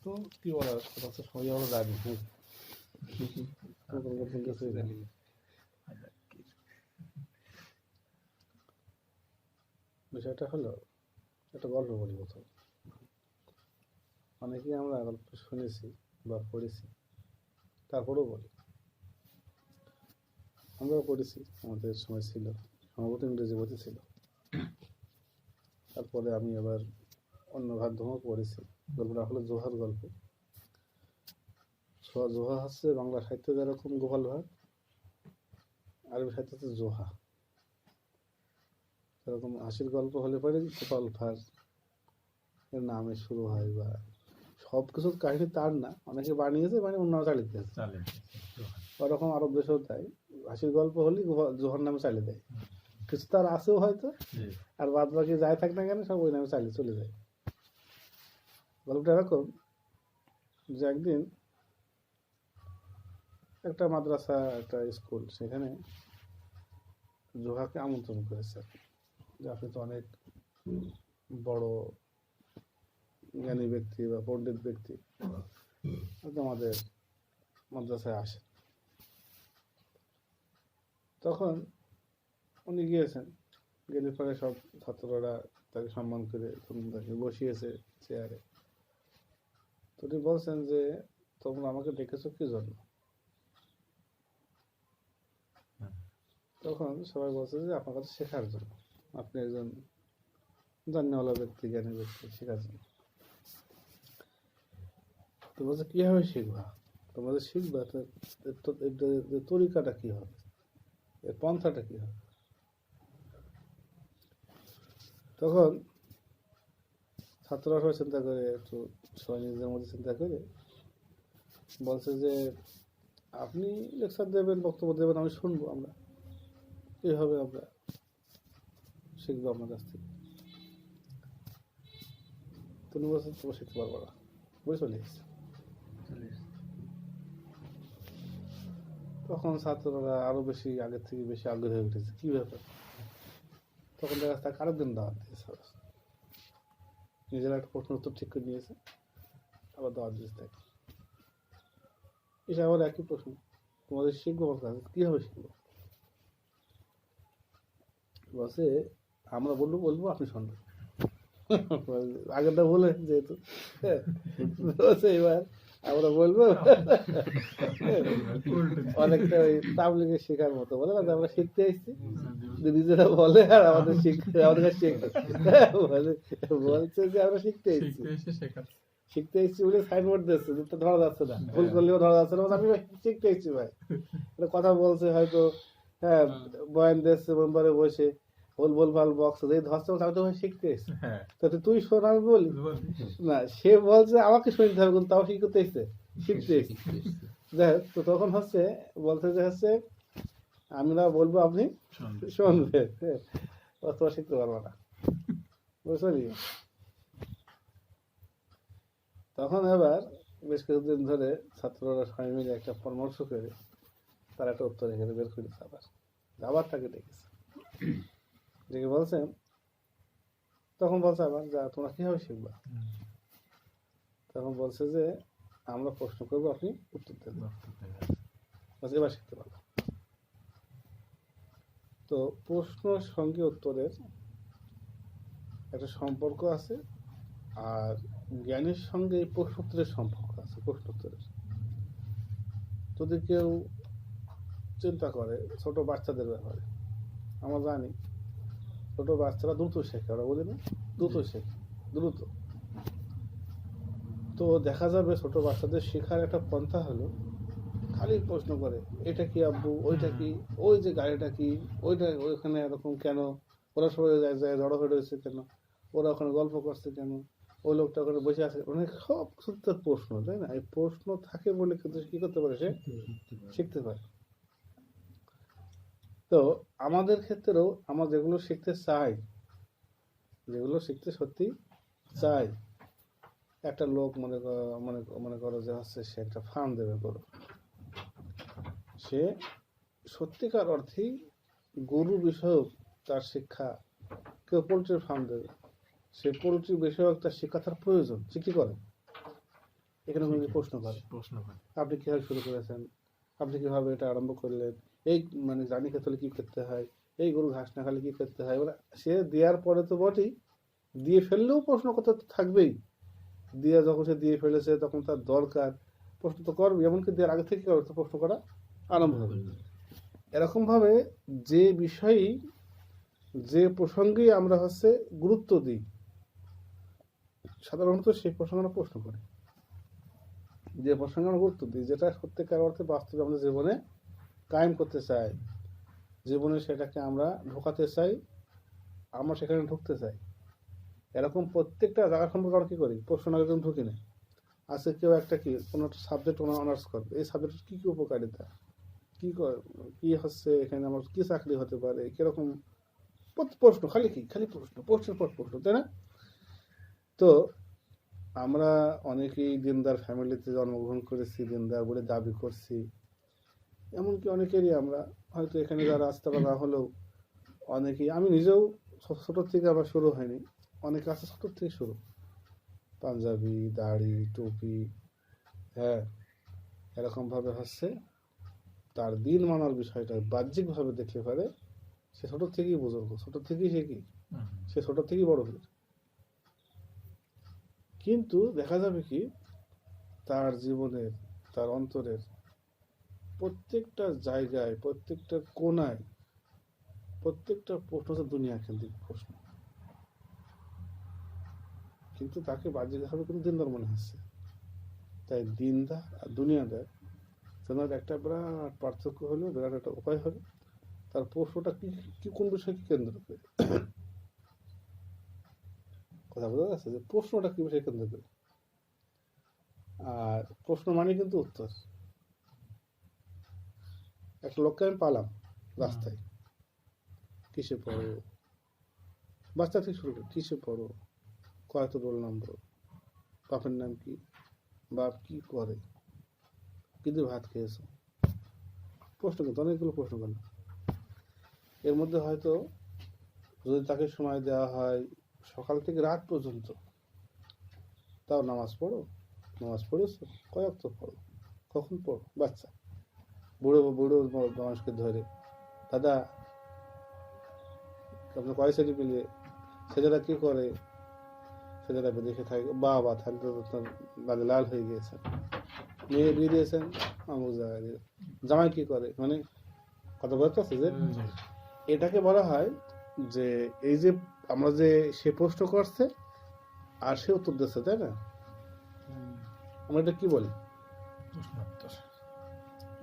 তো কি বলার কথা তো সবাই আমরা জানি। বিষয়টা হলো একটা গল্প বলি প্রথম। অনেকেই আমরা গল্প শুনেছি বা পড়েছি, তারপরেও বলি। আমরাও পড়েছি, আমাদের সময় ছিল, সম্ভবত ইংরেজি বইতে ছিল। তারপরে আমি আবার অন্য মাধ্যমেও পড়েছি। গল্পটা হলো জোহার গল্প। জোহা হচ্ছে বাংলা সাহিত্যে যেরকম গোপাল ভাঁড়, আরবি সাহিত্য হচ্ছে জোহা। সেরকম হাসির গল্প হলে পরে গোপাল ভাঁড় এর নামে শুরু হয়, বা সব কিছুর কাহিনী তার না, অনেকে বানিয়েছে, মানে অন্য চালিয়ে দিয়েছে। ওরকম আরব দেশেও তাই, হাসির গল্প হলেই জোহার নামে চালিয়ে দেয়। কিছু তার আছেও হয়তো, আর বাদ বাকি যাই থাক না কেন সব ওই নামে চালিয়ে চলে যায়। গল্পটা এরকম যে একদিন একটা মাদ্রাসা, একটা স্কুল, সেখানে জোহাকে আমন্ত্রণ করেছে যে আপনি তো অনেক বড় জ্ঞানী ব্যক্তি বা পণ্ডিত ব্যক্তি, আমাদের মাদ্রাসায় আসেন। তখন উনি গিয়েছেন, গেলে পরে সব ছাত্ররা তাকে সম্মান করে তাকে বসিয়েছে চেয়ারে। তো উনি বলছেন যে তোমরা আমাকে ডেকেছো কি জন্য? তখন সবাই বলছে যে আপনার কাছে শেখার জন্য, আপনি একজন জান্নেওয়ালা ব্যক্তি, জ্ঞানী ব্যক্তি, শেখার জন্য। তো বলছে কিভাবে শিখবা, তোমরা যে শিখবা এর তরিকাটা কি হবে, এর পন্থাটা কি হবে? তখন ছাত্ররা সবাই চিন্তা করে, একটু সবাই নিজেদের মধ্যে চিন্তা করে বলছে যে আপনি লেকচার দেবেন, বক্তব্য দেবেন, আমি শুনবো, আমরা এইভাবে আমরা শিখবো আপনার কাছ থেকে। তুমি বলছো তোমরা শিখতে পারবো না, বই চলে এসছে। তখন ছাত্ররা আরো বেশি, আগের থেকে বেশি আগ্রহী হয়ে উঠেছে, কি ব্যাপার। তখন দেখা যাচ্ছে তাকে আরেকদিন দাওয়াত দিয়েছে, নিজেরা একটা প্রশ্ন উত্তর ঠিক করে নিয়েছে, আবার দাওয়াত দিয়েছে তাকে। এসে আবার একই প্রশ্ন, তোমাদের শিখবো কিভাবে শিখবো? বসে আমরা বলবো আপনি শুনবেন। আগেরটা বলে যেহেতু এবার আমরা বলবো, অনেকটা ওই তাবলিগে শেখার মতো বলে না, আমরা শিখতে এসেছি, নিজেরা বলে আর আমাদের আমাদের কাছে বলছে যে আমরা শিখতে এসেছি, শিখতে এসেছি বলে সাইনবোর্ড দিচ্ছে, দুটো ধরা যাচ্ছে না, ভুল করলেও ধরা যাচ্ছে না, আমি শিখতে এসেছি ভাই। কথা বলছে হয়তো, হ্যাঁ বয়ান দিচ্ছে মেম্বারে বসে, বলভাল বক্স এই ধরছে, আমি তো শিখতে এসেছি, তুই শোন আমি বলি না, সে বলছে আমাকে শুনতে হবে, কিন্তু তাও কি করতে এসছে, শিখতে এসছে। যাই হোক, তো তখন হচ্ছে বলতে যে হচ্ছে আমরা বলবো আপনি শুনবেন, অথবা শিখতে পারবো না, বুঝলি। তখন এবার বেশ কিছুদিন ধরে ছাত্ররা সবাই মিলে একটা পরামর্শ করে তার একটা উত্তর এখানে বের করেছে। আবার তাকে ডেকেছে, ডেকে বলছেন, তখন বলছে আবার যা তোমরা কিভাবে শিখবা? তখন বলছে যে আমরা প্রশ্ন করবো, আপনি উত্তর দেবেন, এবার শিখতে পারবো। তো প্রশ্নের সঙ্গে উত্তরের একটা সম্পর্ক আছে, আর জ্ঞানের সঙ্গে এই প্রশ্নোত্তরের সম্পর্ক আছে। প্রশ্নোত্তরের যদি কেউ চিন্তা করে ছোট বাচ্চাদের ব্যাপারে, আমরা জানি ছোট বাচ্চারা দ্রুত শেখে, ওরা বলি না দ্রুত শেখে, দ্রুত। তো দেখা যাবে ছোট বাচ্চাদের শেখার একটা পন্থা হলো খালি প্রশ্ন করে, এটা কি আব্বু, ওইটা কি, ওই যে গাড়িটা কি, ওইটা ওইখানে এরকম কেন, ওরা সবাই যায় জড়ো হয়ে রয়েছে কেন, ওরা ওখানে গল্প করছে কেন, ওই লোকটা ওখানে বসে আছে, অনেক সব কিছুর প্রশ্ন, তাই না? এই প্রশ্ন থাকে বলে কিন্তু কি করতে পারে, সে শিখতে পারে। তো আমাদের ক্ষেত্রেও আমরা যেগুলো শিখতে চাই, যেগুলো শিখতে সত্যি চাই, একটা লোক মনে করো যে হচ্ছে সে একটা ফার্ম দেবে গরু, সে সত্যিকার অর্থেই গরু বিষয়ক তার শিক্ষা, কেউ পোলট্রির ফার্ম দেবে, সে পোলট্রি বিষয়ক তার শিক্ষা তার প্রয়োজন, সে কি করে এখানে কোনো প্রশ্ন করে, আপনি কীভাবে শুরু করেছেন, আপনি কীভাবে এটা আরম্ভ করলেন, এই মানে রানী খেতে হলে কী করতে হয়, এই গরু ঘাস না খালে কী করতে হয়, মানে সে দেওয়ার পরে তো বটেই, দিয়ে ফেললেও প্রশ্ন করতে তো থাকবেই। দিয়ে যখন সে দিয়ে ফেলেছে তখন তার দরকার, প্রশ্ন তো করবে, এমনকি দেওয়ার আগে থেকে প্রশ্ন করা আরম্ভ হবে। এরকমভাবে যে বিষয়ই যে প্রসঙ্গেই আমরা গুরুত্ব দিই, সাধারণত সেই প্রসঙ্গে আমরা প্রশ্ন করি। যে প্রসঙ্গে আমরা গুরুত্ব দিই, যেটা সত্যিকার অর্থে বাস্তবে আমাদের জীবনে কায়েম করতে চাই, জীবনে সেটাকে আমরা ঢোকাতে চাই, আমরা সেখানে ঢুকতে চাই, এরকম প্রত্যেকটা জায়গা সম্পর্কে আমরা কী করি, প্রশ্ন না একদম ঢুকি না। আজকে কেউ একটা কোনো একটা সাবজেক্ট অনার্স করবে, এই সাবজেক্টের কী কী উপকারিতা, কী এখানে আমার কী চাকরি হতে পারে, কীরকম প্রশ্ন, খালি প্রশ্নের পর প্রশ্ন, তাই না? তো আমরা অনেকেই দিনদার ফ্যামিলিতে জন্মগ্রহণ করেছি, দিনদার বলে দাবি করছি, এমনকি অনেকেরই আমরা হয়তো এখানে যারা আসতে না হলেও অনেকেই, আমি নিজেও ছোটোর থেকে আবার শুরু হয়নি, অনেকে আছে ছোটোর থেকে শুরু, পাঞ্জাবি, দাড়ি, টুপি, হ্যাঁ, এরকমভাবে তার দিন মানার বিষয়টা বাহ্যিকভাবে দেখলে পারে সে ছোটোর থেকেই বুঝুর্গ, ছোটোর থেকেই সে ছোটোর থেকেই বড় হয়ে, কিন্তু দেখা যাবে কি তার জীবনের, তার অন্তরের প্রত্যেকটা জায়গায়, প্রত্যেকটা কোনায়, প্রত্যেকটা প্রশ্ন হচ্ছে দুনিয়া কেন্দ্রিক প্রশ্ন, কিন্তু তাকে বাহ্যিকভাবে কোনো দিনদার মনে হচ্ছে। তাই দিনদার আর দুনিয়াদার তেনার একটা বিরাট পার্থক্য হলো, বিরাট একটা উপায় হলো তার প্রশ্নটা কি কোন বিষয়কে কেন্দ্র করে, কথা বোঝা যাচ্ছে যে প্রশ্নটা কি বিষয় কেন্দ্র করে। আর প্রশ্ন মানে কিন্তু উত্তর। একটা লোককে আমি পালাম রাস্তায়, কিসে পড়ো, বাচ্চা থেকে শুরু করে, কিসে পড়ো, কয়তো রোল নম্বর, বাপের নাম কি, বাপ কি করে, কিন্তু ভাত খেয়েছো, প্রশ্ন করতো, অনেকগুলো প্রশ্ন করলো। এর মধ্যে হয়তো যদি তাকে সময় দেওয়া হয় সকাল থেকে রাত পর্যন্ত, তাও নামাজ পড়েছো, কয়েক তো পড়ো, কখন পড়ো, বাচ্চা, বুড়ো মানুষকে ধরে, দাদা আপনার কয় ছেলে মিলিয়ে, ছেলেরা কি করে, ছেলেরা দেখে থাকে, বাবা থাকলে বাদে লাল হয়ে গিয়েছে, মেয়ে বিয়ে দিয়েছেন অমুক জায়গায়, জামাই কি করে, মানে কথা বলতে আছে যে এটাকে বলা হয় যে এই যে আমরা যে সে প্রশ্ন করছে আর সে উত্তর দিচ্ছে, তাই না? আমরা এটা কি বলি,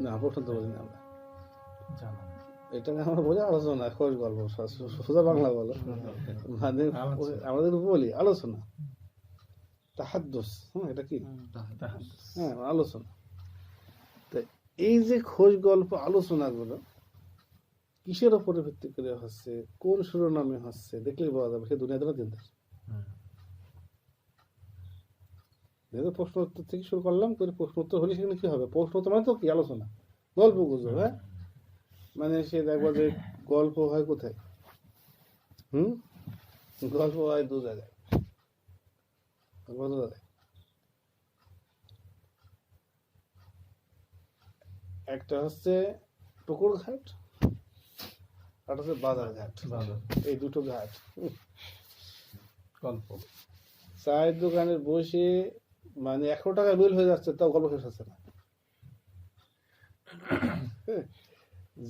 না প্রশ্ন তো বলি না আমরা, এটাকে আমরা বলি আলোচনা, খোঁজ গল্প, সোজা বাংলা বলো, মানে আমাদের বলি আলোচনা, তাহাদ্দুস, এটা কি, হ্যাঁ আলোচনা। তাই এই যে খোঁজ গল্প আলোচনাগুলো কিসের উপরে ভিত্তি করে কোন শিরোনামে দেখলেই বলা যাবে সে দুনিয়াদার দিনদার। যেহেতু প্রশ্ন উত্তর থেকে শুরু করলাম, করে প্রশ্ন উত্তর হলে সেখানে কি হবে, প্রশ্ন উত্তর মানে তো কি আলোচনা, গল্প গুজব, হ্যাঁ, মানে সে দেখবো যে গল্প হয় কোথায়, গল্প হয় দু জায়গায়, একটা পুকুর ঘাট, আর বাজার ঘাট, এই দুটো ঘাট, গল্প, চায়ের দোকানে বসে মানে 100 টাকা বিল হয়ে যাচ্ছে, তাও গল্প শেষ হচ্ছে না।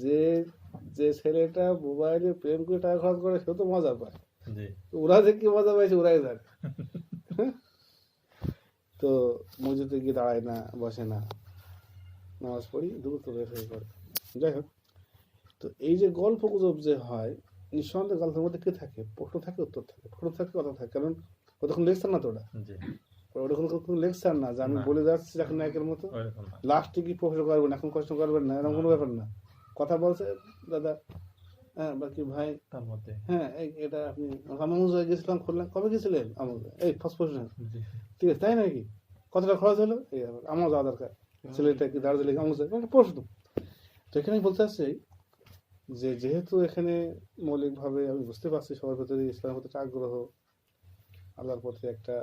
যে যে ছেলেটা মোবাইলে প্রেম করে টাকা খরচ করে সে তো মজা পায়, ওরা যে কি মজা পাইছে ওরাই জানে। তো মসজিদে গিয়ে দাঁড়ায় না, বসে না, নামাজ পড়ি দ্রুত বের হয়ে পড়ে। যাই হোক, তো এই যে গল্প গুজব যে হয়, নিঃসন্দেহে গল্পের মধ্যে কি থাকে, প্রশ্ন থাকে, উত্তর থাকে, প্রশ্ন থাকে, কথা থাকে, কারণ ওটা লেকচার না, তো ওটা কোনো লেকচার না যে আমি বলে যাচ্ছি এখন একের মতো লাস্টে কি প্রশ্ন করবেন, এখন প্রশ্ন করবেন না, এরকম কোনো ব্যাপার না। কথা বলছে দাদা, হ্যাঁ বাকি ভাই, তার মধ্যে হ্যাঁ এটা আপনি আমুক জায়গায় গেছিলাম, খুললাম, কবে গেছিলেন আমুক, এই ফার্স্ট প্রশ্ন, ঠিক আছে তাই নাকি, কতটা খরচ হলো, এই আমার যাওয়া দরকার, ছেলেটা কি দার্জিলিং আমুক জায়গায়, প্রশ্ন। তো এখানে বলতে আসছি যে যেহেতু এখানে মৌলিকভাবে আমি বুঝতে পারছি সবার ভেতরে ইসলামের প্রতি একটা আগ্রহ, আল্লাহর প্রতি একটা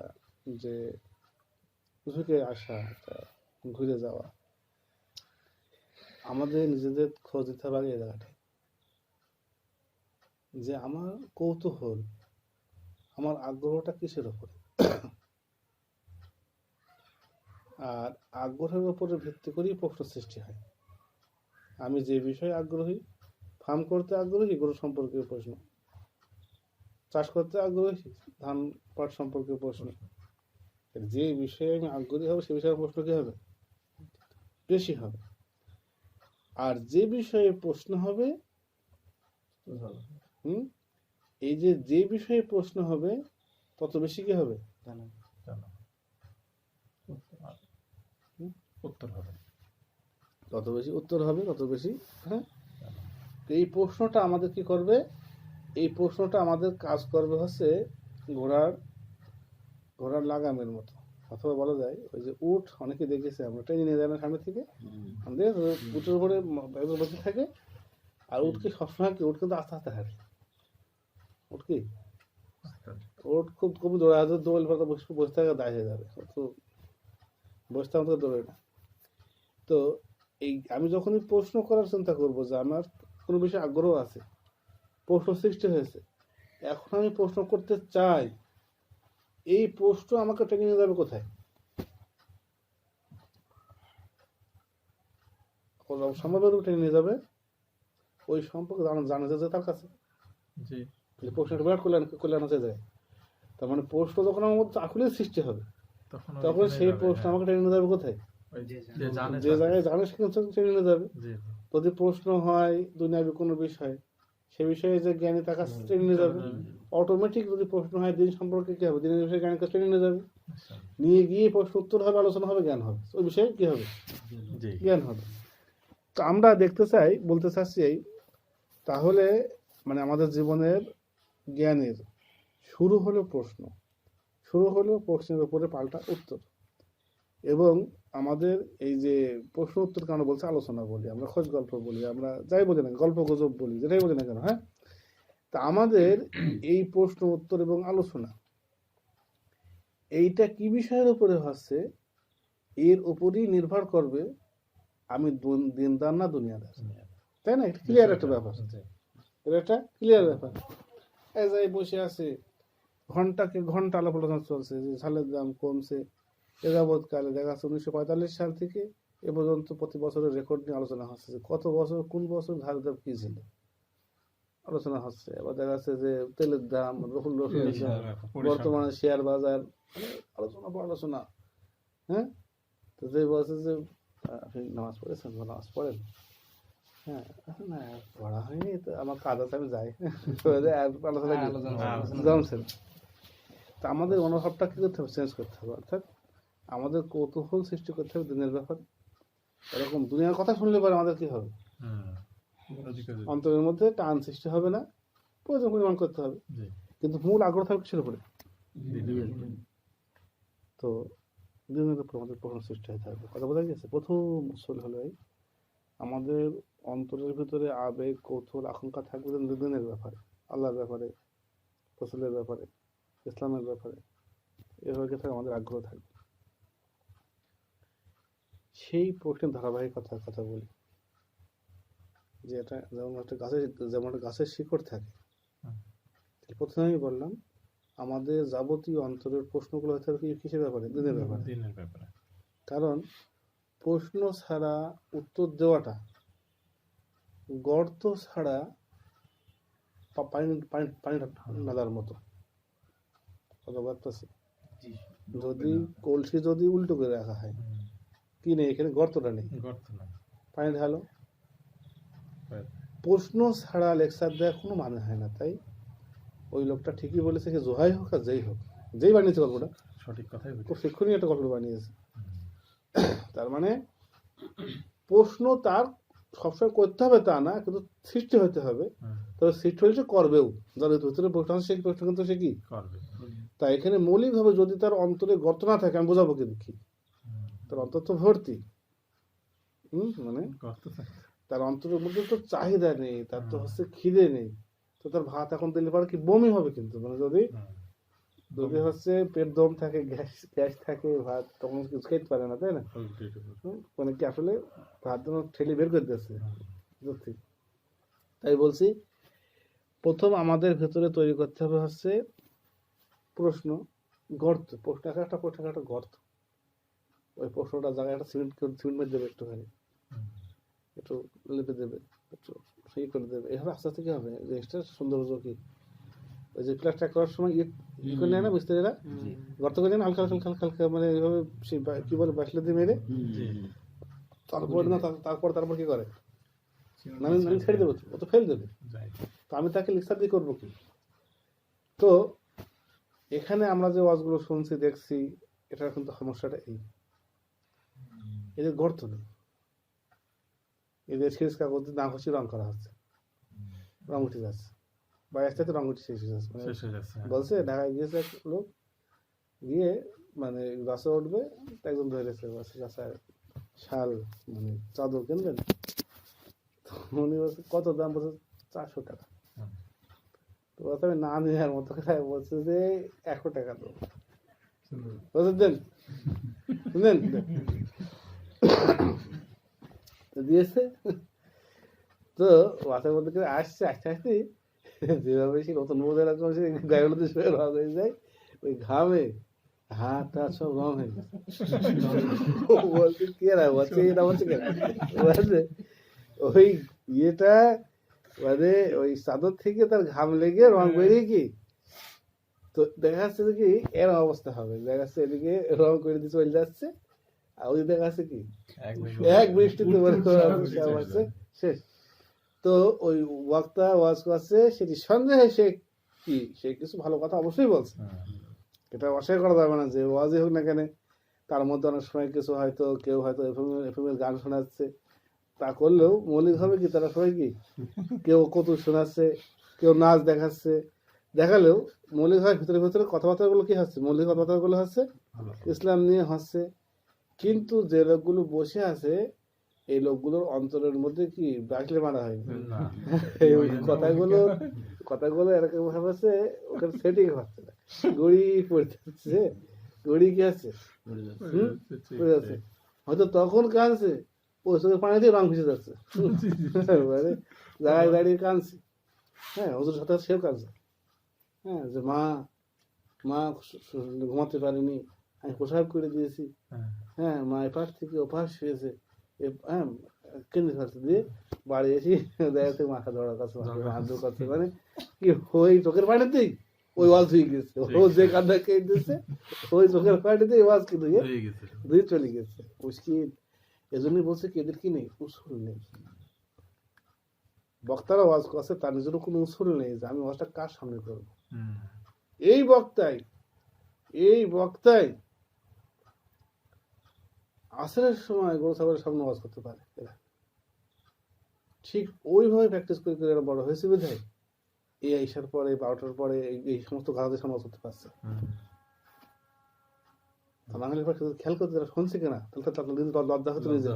যে ঝুঁকে আসা, একটা ঘুরে যাওয়া। আমাদের নিজেদের খোঁজ দিতে হবে আগে এই জায়গাটা, যে আমার কৌতূহল, আমার আগ্রহটা কিসের উপরে। আর আগ্রহের উপরে ভিত্তি করেই প্রশ্ন সৃষ্টি হয়। আমি যে বিষয়ে আগ্রহী, ফার্ম করতে আগ্রহী, গরু সম্পর্কে প্রশ্ন, চাষ করতে আগ্রহী, ধান পাট সম্পর্কে প্রশ্ন। যে বিষয়ে আমি আগ্রহী হবে সে বিষয়ে প্রশ্ন কি হবে, বেশি হবে। আর যে বিষয়ে প্রশ্ন হবে, এই যে বিষয়ে প্রশ্ন হবে তত বেশি কি হবে, উত্তর হবে, তত বেশি উত্তর হবে, তত বেশি। হ্যাঁ, এই প্রশ্নটা আমাদের কি করবে, এই প্রশ্নটা আমাদের কাজ করবে হচ্ছে ঘোড়ার লাগামের মতো। অথবা বলা যায় ওই যে উট, অনেকে দেখেছে আমরা ট্রেনে নিয়ে যাই না সামনে থেকে, আমাদের উটের উপরে বসে থাকে, আর উটকে সবসময় কি, উট কিন্তু আস্তে আস্তে হাঁটে। উট কি, উট খুব কম দৌড়ে, হয়তো দৌড়লে পরে বসে থাকা দায় হয়ে যাবে, তো বসে থাকা তো দৌড়ে না। তো এই আমি যখনই প্রশ্ন করার চিন্তা করবো যে আমার কোনো বিষয়ে আগ্রহ আছে, প্রশ্ন সৃষ্টি হয়েছে, এখন আমি প্রশ্ন করতে চাই, এই প্রশ্ন আমাকে টেনে নিয়ে যাবে কোথায়, সম্ভাব্য টেনে নিয়ে যাবে ওই সম্পর্কে জানা যায় তার কাছে। প্রশ্নটা বিরাট কল্যাণ হতে যায়। তার মানে প্রশ্ন যখন আমার মধ্যে আকুলের সৃষ্টি হবে, তখন সেই প্রশ্ন আমাকে টেনে নিয়ে যাবে কোথায়, যে জায়গায় জানে সেখানে টেনে নিয়ে যাবে। যদি প্রশ্ন হয় দুনিয়াবি কোনো বিষয়, সে বিষয়ে যে জ্ঞানী তার কাছে টেনে নিয়ে যাবে। অটোমেটিক যদি প্রশ্ন হয় দিন সম্পর্কে কি হবে, দিনের বিষয়ে জ্ঞানের কাছে টেনে নিয়ে যাবে, নিয়ে গিয়ে প্রশ্ন উত্তর হবে, আলোচনা হবে, জ্ঞান হবে, ওই বিষয়ে কি হবে, জ্ঞান হবে। তো আমরা বলতে চাচ্ছি এই, তাহলে মানে আমাদের জীবনের জ্ঞানের শুরু হলো প্রশ্নের উপরে পাল্টা উত্তর। এবং আমাদের এই যে প্রশ্ন উত্তর কেন বলছে, আলোচনা বলি আমরা, খোঁজ গল্প বলি আমরা, যাই বলি না, গল্প গুজব বলি, যেটাই বলি না কেন। হ্যাঁ, তা আমাদের এই প্রশ্ন উত্তর এবং আলোচনা, এইটা কি বিষয়ের উপরে হচ্ছে, এর উপরই নির্ভর করবে আমি দিনদার না দুনিয়াদার, তাই না? এটা ক্লিয়ার একটা ব্যাপার, এটা একটা ক্লিয়ার ব্যাপার। এই যে বসে আছে, ঘন্টা আলাপ আলোচনা চলছে যে ঝালের দাম কমছে, এ যাবৎকালে দেখা যাচ্ছে 1945 সাল থেকে এ পর্যন্ত প্রতি বছরের রেকর্ড নিয়ে আলোচনা হচ্ছে যে কত বছর কোন বছর ঝালের দাম কি ছিল, আলোচনা হচ্ছে। আবার দেখা যাচ্ছে যে তেলের দাম, রসুনের দাম, বর্তমানে শেয়ার বাজার, আলোচনা। হ্যাঁ, তো যে বলছে যে আপনি নামাজ পড়েছেন, নামাজ পড়েন, হ্যাঁ না পড়া হয়নি, তো আমার কাজ আছে আমি যাই, আলোচনা জমছে। তা আমাদের মনোভাবটা কি করতে হবে, চেঞ্জ করতে হবে। অর্থাৎ আমাদের কৌতূহল সৃষ্টি করতে হবে দিনের ব্যাপার। এরকম দুনিয়ার কথা শুনলে পরে আমাদের কি হবে, অন্তরের মধ্যে টান সৃষ্টি হবে না, প্রয়োজন পরিমাণ করতে হবে, কিন্তু মূল আগ্রহ থাকবে কিসের উপরে, তো দিনের উপর আমাদের প্রশ্ন সৃষ্টি হতে হবে। কথা বোঝা গেছে? প্রথম উৎসল হলো এই, আমাদের অন্তরের ভিতরে আবেগ, কৌতূহল, আকাঙ্ক্ষা থাকবে দিনের ব্যাপারে, আল্লাহর ব্যাপারে, রসুলের ব্যাপারে, ইসলামের ব্যাপারে, এভাবে থাকে আমাদের আগ্রহ থাকবে। সেই প্রশ্নের ধারাবাহিকতার কথা বলি, যে এটা যেমন একটা গাছের শিকড় থাকে। প্রথমে আমি বললাম আমাদের যাবতীয় অন্তরের প্রশ্নগুলো হতে হবে কিসের ব্যাপারে, দিনের ব্যাপারে। কারণ প্রশ্ন ছাড়া উত্তর দেওয়াটা গর্ত ছাড়া পানি নাদার মতো। যদি কলসি যদি উল্টো করে রাখা হয়, কি নেই এখানে, গর্তটা নেই, পানি ঢালো। প্রশ্ন ছাড়া লেকচার দেওয়ার কোনো মানে হয় না। তাই ওই লোকটা ঠিকই বলেছে, যে জোহাই হোক আর যেই হোক, যেই বানিয়েছে গল্পটা, সঠিক কথাই, খুব শিক্ষণীয় একটা গল্প বানিয়েছে। তার মানে প্রশ্ন তার সবসময় করতে হবে তা না, কিন্তু সৃষ্টি হতে হবে। তবে সৃষ্টি হলে সে করবেও, যার ভিতরে প্রশ্ন আছে সেই প্রশ্ন কিন্তু সে কি করবে। তাই এখানে মৌলিকভাবে যদি তার অন্তরে গর্ত না থাকে, আমি বোঝাবো কিন্তু কি, তার অন্তর তো ভর্তি, মানে তার অন্তরের মধ্যে তো চাহিদা নেই, তার তো হচ্ছে খিদে নেই, তো তার ভাত এখন দিলে পারে কি বমি হবে, কিন্তু মানে যদি যদি হচ্ছে পেট দম থাকে, গ্যাস থাকে, ভাত তখন কিছু খেতে পারে না, তাই না? মানে কি আসলে ভাত যেন ঠেলে বের করে দিচ্ছে। তাই বলছি, প্রথম আমাদের ভেতরে তৈরি করতে হবে হচ্ছে প্রশ্ন, গর্ত, একটা গর্ত। ওই প্রশ্নটা জায়গায় একটা সিমেন্ট মেরে দেবে, একটুখানি একটু লেপে দেবে, একটু সেই করে দেবে। এভাবে আস্তে আস্তে কি হবে, জিনিসটা সৌন্দর্য কি, ওই যে প্লাস্টার করার সময় ইয়ে করে নেয় না মিস্ত্রিরা, গর্ত করে নেয় হালকা হালকা হালকা হালকা, মানে এইভাবে কি বলে বাসলে দিয়ে মেরে, তারপর কি করে, আমি ছেড়ে দেবো, ও তো ফেল দেবে, তো আমি তাকে লিখা দিয়ে করবো কি? তো এখানে আমরা যে ওয়াজগুলো শুনছি দেখছি, এটার কিন্তু সমস্যাটা এই, এদের গর্ত নেই, এদের শেষ কাগজ না হচ্ছে রং করা হচ্ছে, রং উঠে যাচ্ছে, বা একসাথে রং উঠে শেষ হয়ে যাচ্ছে। বলছে ঢাকায় গিয়েছে এক লোক, গিয়ে মানে গাছে উঠবে, একজন ধরে গেছে গাছায় শাল মানে চাদর কিনবেন, উনি বলছে কত দাম, বলছে 400 টাকা। তো আমি না নেওয়ার মতো বলছে যে 100 টাকা দেবো, বলছে দেন দেন, দিয়েছে। তো বাসের মধ্যে করে আসছে, আস্তে আস্তে যেভাবে সে নতুন বোধ এরকম সে গায়ে হলুদ শুয়ে রং হয়ে যায়, ওই ঘামে হাত টাত সব রং হয়ে গেছে। বলছে কে না, বলছে এটা বলছে কেন, বলছে ওই ইয়েটা মানে ওই চাদর থেকে তার ঘাম লেগে রং বেরিয়ে কি, তো দেখা যাচ্ছে কি এর অবস্থা হবে, দেখা যাচ্ছে এদিকে রং করে দিয়ে চলে যাচ্ছে, আর ওই দেখা যাচ্ছে কি এক বৃষ্টিতে আছে শেষ। তো ওই বক্তা ওয়াজ করছে, সেটি সন্দেহে সে কিছু ভালো কথা অবশ্যই বলছে, এটা অস্বীকার করা যাবে না যে ওয়াজই হোক না কেন, তার মধ্যে অনেক সময় কিছু হয়তো কেউ হয়তো এফএমের গান শোনাচ্ছে, তা করলেও মৌলিক হবে কি, তারা সবাই কি কেউ কৌতুক শোনাচ্ছে, কেউ নাচ দেখাচ্ছে, দেখালেও মৌলিক হয় ভিতরে ভিতরে কথাবার্তাগুলো কি হচ্ছে, মৌলিক কথাবার্তাগুলো হচ্ছে ইসলাম নিয়ে হচ্ছে। কিন্তু যে লোকগুলো বসে আছে, এই লোকগুলোর অন্তরের মধ্যে কি বাকলে মারা হয়, কথাগুলো এরকম ভাবে আছে, ওখানে সেটিং হচ্ছে না, গড়ি পড়তে, গড়ি কি আছে পড়ে যাচ্ছে, হয়তো তখন কাঁদছে, ওই চোখের পানি দিয়ে রং ভেসে যাচ্ছে, মানে দাঁড়িয়ে দাঁড়িয়ে কাঁদছে, হ্যাঁ হুজুর সাথে সেও কাঁদছে, হ্যাঁ যে মা ঘুমাতে পারিনি, আমি প্রসাব করে দিয়েছি, হ্যাঁ মা এপাশ থেকে ওপাশ শুয়েছে, হ্যাঁ কেন্দ্রে ফেলতে দিয়ে বাড়ি এসে দেখাতে মাথা ধরার কাছে মারধর করছে, মানে কি ওই চোখের পানিতেই ওই ওয়াজ হয়ে গেছে, ও যে কান্না খেয়ে দিচ্ছে ওই চোখের পানিতেই ওয়াজ কি ধুয়ে চলে গেছে মুশকিল। এজন্যই বলছে কি এদের কি নেই, উসুল নেই। বক্তারা ওয়াজ করছে, তার নিজেরও কোনো উসুল নেই যে আমি ওয়াজটা কার সামনে করবো। এই বক্তাই আসরের সময় গরু ছাগলের সামনে ওয়াজ করতে পারে, ঠিক ওইভাবে প্র্যাকটিস করে করে এরা বড় হয়েছে বিধায় এই আইসার পরে 12টার পরে এই সমস্ত গাছদের সামনে ওয়াজ করতে পারছে। বাঙালির পর খেয়াল করতে তারা শুনছে কিনা, তাহলে তাদের লজ্জা হতো নিজে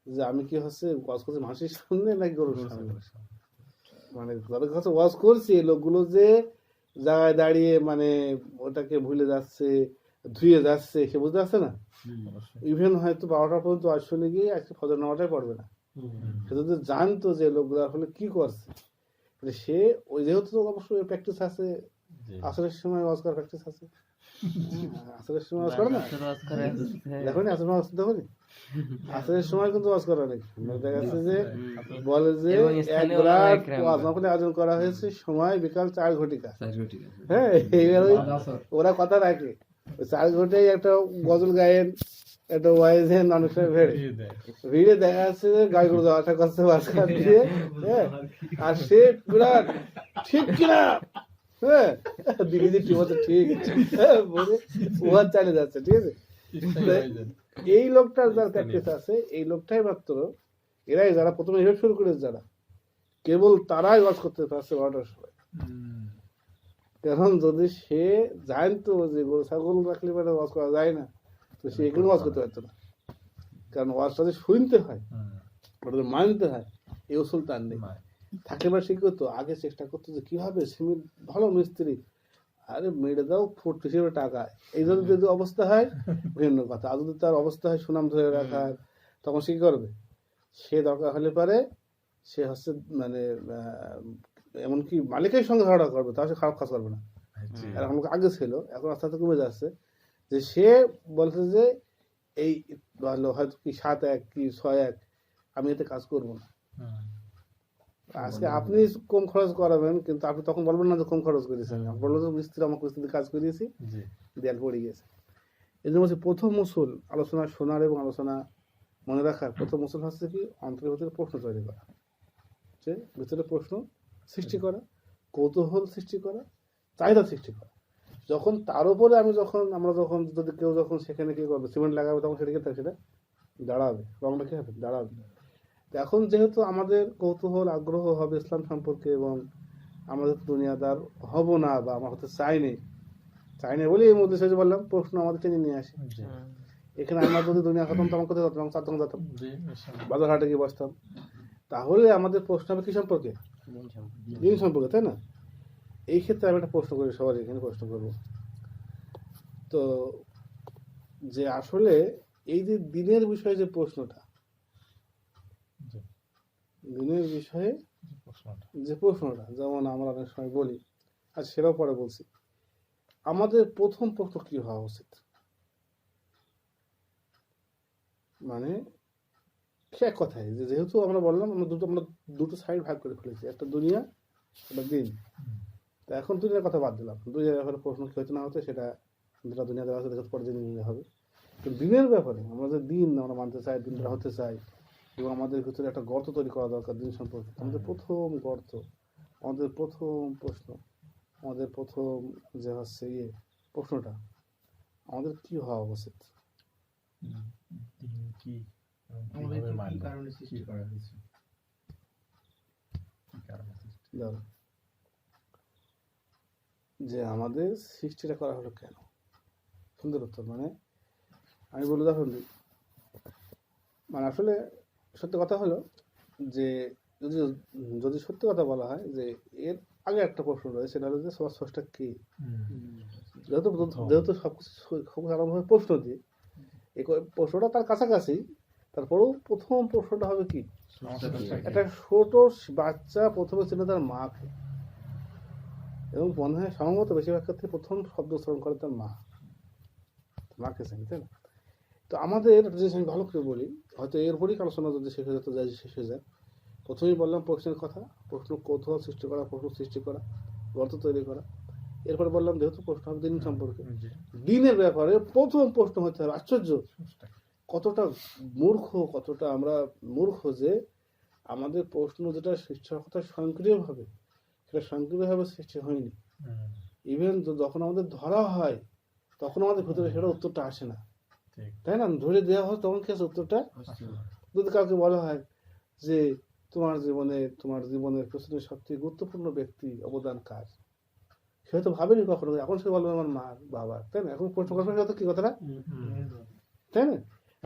যে আমি কি হচ্ছে ওয়াজ করছি মানুষের সামনে নাকি গরুর সামনে। মানে যাদের কাছে ওয়াজ করছি এই লোকগুলো যে জায়গায় দাঁড়িয়ে মানে ওটাকে ভুলে যাচ্ছে, ধুয়ে যাচ্ছে, সে বুঝতে পারছে না। ইভেন হয়তো 12টা পর্যন্ত ওয়াজ শুনে গিয়ে আজকে ফজর নামাজটাই পড়বে না, সে যদি জানতো যে লোকগুলো আসলে কি করছে, সে ওই যেহেতু অবশ্যই প্র্যাকটিস আছে, আসরের সময় ওয়াজ করার প্র্যাকটিস আছে, আসরের সময় ওয়াজ করে না, দেখো নি আসরের ওয়াজ, দেখো নি আসরের সময় কিন্তু ওয়াজ করা নেই। দেখা যাচ্ছে যে বলে যে এক বিরাট ওয়াজ নকলে আয়োজন করা হয়েছে, সময় বিকাল 4 ঘটিকা, হ্যাঁ এইবার ওরা কথা রাখে, 4 ঘটিকায় একটা গজল গায়েন, একটা ওয়াইজেন অনেক সময় ভিড়ে দেখা যাচ্ছে যে গাড়িগুলো যাওয়া আসা করছে বাসকার দিয়ে, হ্যাঁ আর সে বিরাট ঠিক কিনা, হ্যাঁ দিদি ঠিক মতো ঠিক বলে ওয়াজ চালিয়ে যাচ্ছে, ঠিক আছে। এই লোকটার যার প্র্যাকটিস আছে, এই লোকটাই মাত্র, এরাই যারা প্রথমে এভাবে শুরু করেছে, যারা কেবল তারাই ওয়াজ করতে পারছে 12টার সময়। কারণ যদি সে জানতো যে গরু ছাগল রাখলে পরে ওয়াজ করা যায় না, তো সে এখানে ওয়াজ করতে পারতো না, কারণ ওয়াজটা যে শুনতে হয়, ওটা মানতে হয়, এই উসুল তার নেই। থাকে বা সে করতো আগে চেষ্টা করতো যে কিভাবে সিমেন্ট ভালো মিস্ত্রি আরে মেরে দাও ফুট হিসেবে টাকা, এই যদি অবস্থা হয় ভিন্ন কথা। আর যদি তার অবস্থা হয় সুনাম ধরে রাখার, তখন সে কি করবে? সে দরকার হলে পারে সে হচ্ছে মানে এমনকি মালিকের সঙ্গে ঝগড়া করবে, তাও সে খারাপ কাজ করবে না। আর এখন আগে ছিল, এখন আস্তে আস্তে কমে যাচ্ছে, যে সে বলছে যে এই ভালো হয়তো কি 7-1 কি 6-1, আমি এতে কাজ করবো না। আজকে আপনি কম খরচ করাবেন, কিন্তু আপনি তখন বলবেন না যে কম খরচ করেছেন, বললো যে মিস্ত্রি আমার মিস্ত্রি কাজ করিয়েছি, দেয়াল পড়ে গেছে। এই জন্য বলছি প্রথম মূল আলোচনা শোনার এবং আলোচনা মনে রাখার প্রথম মূল হচ্ছে কি অন্তরের ভিতরে প্রশ্ন তৈরি করা, যে ভিতরে প্রশ্ন সৃষ্টি করা, কৌতূহল সৃষ্টি করা, চাহিদা সৃষ্টি করা। যখন তার উপরে আমরা যখন যদি কেউ যখন সেখানে কি করবে সিমেন্ট লাগাবে, তখন সেটাকে সেটা দাঁড়াবে, রংটা কি হবে দাঁড়াবে। এখন যেহেতু আমাদের কৌতূহল আগ্রহ হবে ইসলাম সম্পর্কে, এবং আমাদের দুনিয়াদার হব না বা আমরা হতে চাইনি বলে এই মধ্যে সেজে বললাম প্রশ্ন আমাদের টেনে নিয়ে আসে। এখানে আমরা যদি দুনিয়া খতম তখন কোথায় যেতাম? চারজন যেতাম, বাজার হাটে গিয়ে বসতাম। তাহলে আমাদের প্রশ্ন হবে কি সম্পর্কে? দিন সম্পর্কে, তাই না? এই ক্ষেত্রে আমি একটা প্রশ্ন করি, সবার এখানে প্রশ্ন করবো, তো যে আসলে এই যে দিনের বিষয়ে যে প্রশ্নটা, দিনের বিষয়ে যে প্রশ্নটা, যেমন আমরা অনেক সময় বলি, আর সেটাও পরে বলছি, আমাদের প্রথম প্রশ্ন কি হওয়া উচিত? মানে এক কথায় যে যেহেতু আমরা বললাম আমরা দুটো সাইড ভাগ করে ফেলেছি, একটা দুনিয়া একটা দিন। তো এখন দুনিয়ার কথা বাদ দিলাম, দুনিয়ার ব্যাপারে প্রশ্ন কি হতে না হতে সেটা যেটা দুনিয়াতে আছে দেখে পরে জেনে নিতে হবে। কিন্তু দিনের ব্যাপারে আমরা যে দিন আমরা মানতে চাই, দিনটা হতে চাই, এবং আমাদের ভিতরে একটা গর্ত তৈরি করা দরকার দিন সম্পর্কে। আমাদের প্রথম গর্ত, আমাদের প্রথম প্রশ্ন, আমাদের প্রথম যে হচ্ছে প্রশ্নটা, আমাদের কি হওয়া উচিত? যে আমাদের সৃষ্টিটা করা হলো কেন? সুন্দর উত্তর। মানে আমি বলে উদাহরণ দিই, মানে আসলে সত্যি কথা হলো যে যদি সত্যি কথা বলা হয় যে এর আগে একটা প্রশ্ন রয়েছে, সেটা হলো যে সবার স্রষ্টা কে। যেহেতু সবকিছু খুব আরম্ভভাবে প্রশ্ন দিয়ে, এই প্রশ্নটা তার কাছাকাছি, তারপরেও প্রথম প্রশ্নটা হবে কি? একটা ছোট বাচ্চা প্রথমে ছিল তার মাকে, এবং মনে হয় সম্ভবত বেশিরভাগ ক্ষেত্রে প্রথম শব্দ উচ্চারণ করে তার মাকে চাই, তাই না? তো আমাদের জিনিস আমি ভালো করে বলি, হয়তো এরপরই আলোচনা যদি শেষ হয়ে যেতে যায়, শেষ হয়ে যায়। প্রথমেই বললাম প্রশ্নের কথা, প্রশ্ন কৌতূহল সৃষ্টি করা, প্রশ্ন সৃষ্টি করা, গর্ত তৈরি করা। এরপরে বললাম যেহেতু প্রশ্ন হবে দিন সম্পর্কে, দিনের ব্যাপারে প্রথম প্রশ্ন হতে হবে আশ্চর্য কতটা কতটা আমরা মূর্খ যে আমাদের প্রশ্ন যেটা সৃষ্টি হওয়ার কথা স্বয়ংক্রিয়ভাবে, সেটা স্বয়ংক্রিয়ভাবে সৃষ্টি হয়নি। ইভেন যখন আমাদের ধরা হয় তখন আমাদের ভিতরে সেটা উত্তরটা আসে না, তাই না? ধরে দেওয়া হয় তখন কি আছে উত্তরটা? যদি কাউকে বলা হয় যে তোমার জীবনের পেছনে সবচেয়ে গুরুত্বপূর্ণ ব্যক্তি অবদান কার, সে হয়তো ভাবেনি কখনো, এখন সে বলবে আমার মা বাবা, তাই না? এখন প্রশ্ন করবে কি কথাটা, তাই না?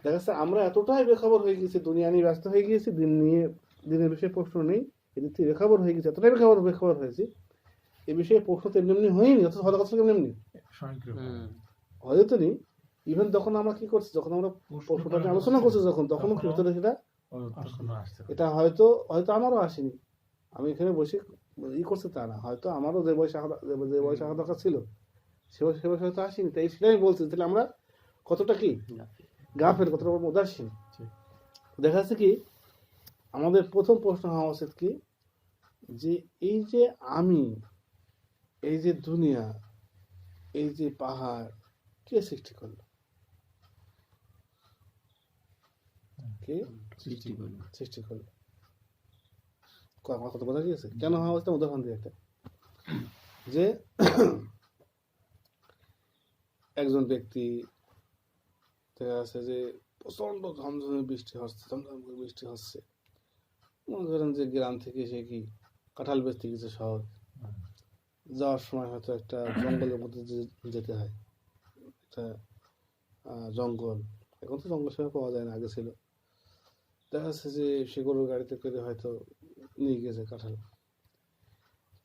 দেখা যাচ্ছে আমরা এতটাই বেখবর হয়ে গেছি, দুনিয়া নিয়ে ব্যস্ত হয়ে গিয়েছি, দিনের বিষয়ে প্রশ্ন নেই, এদিক থেকে বেখবর হয়ে গেছি, এতটাই বেখবর হয়েছি, এই বিষয়ে প্রশ্ন তো এমনি হয়নি, অথচ হওয়ার কথা এমনি হয়তো নি। ইভেন তখন আমরা কি করছি, যখন আমরা প্রশ্নটা নিয়ে আলোচনা করছি, তখনও কি হতো সেটা, এটা হয়তো আমারও আসেনি, আমি এখানে বসে করছি তা না, হয়তো আমারও যে বয়স আসা দরকার ছিল সে বয়স হয়তো আসেনি। তাই সেটাই আমি বলছি, তাহলে আমরা কতটা কি গাফেল, কতটা উদাসীন। দেখা যাচ্ছে কি আমাদের প্রথম প্রশ্ন হওয়া উচিত কি, যে এই যে আমি, এই যে দুনিয়া, এই যে পাহাড়, কে সৃষ্টি করলো? কে সৃষ্টি করলো? আমার কথা বোঝা গিয়েছে? কেন হওয়া উচিত? উদাহরণ দিয়ে একটা, যে একজন ব্যক্তি দেখা যাচ্ছে যে প্রচন্ড ঝমঝমে বৃষ্টি হচ্ছে, মনে করেন যে গ্রাম থেকে সে কি কাঁঠাল বেচতে গেছে শহর, যাওয়ার সময় হয়তো একটা জঙ্গলের মধ্যে যেতে হয়, একটা জঙ্গল, এখন তো জঙ্গল সেভাবে পাওয়া যায় না, আগে ছিল। দেখা যাচ্ছে যে সে গরুর গাড়িতে করে হয়তো নিয়ে গেছে কাঁঠাল,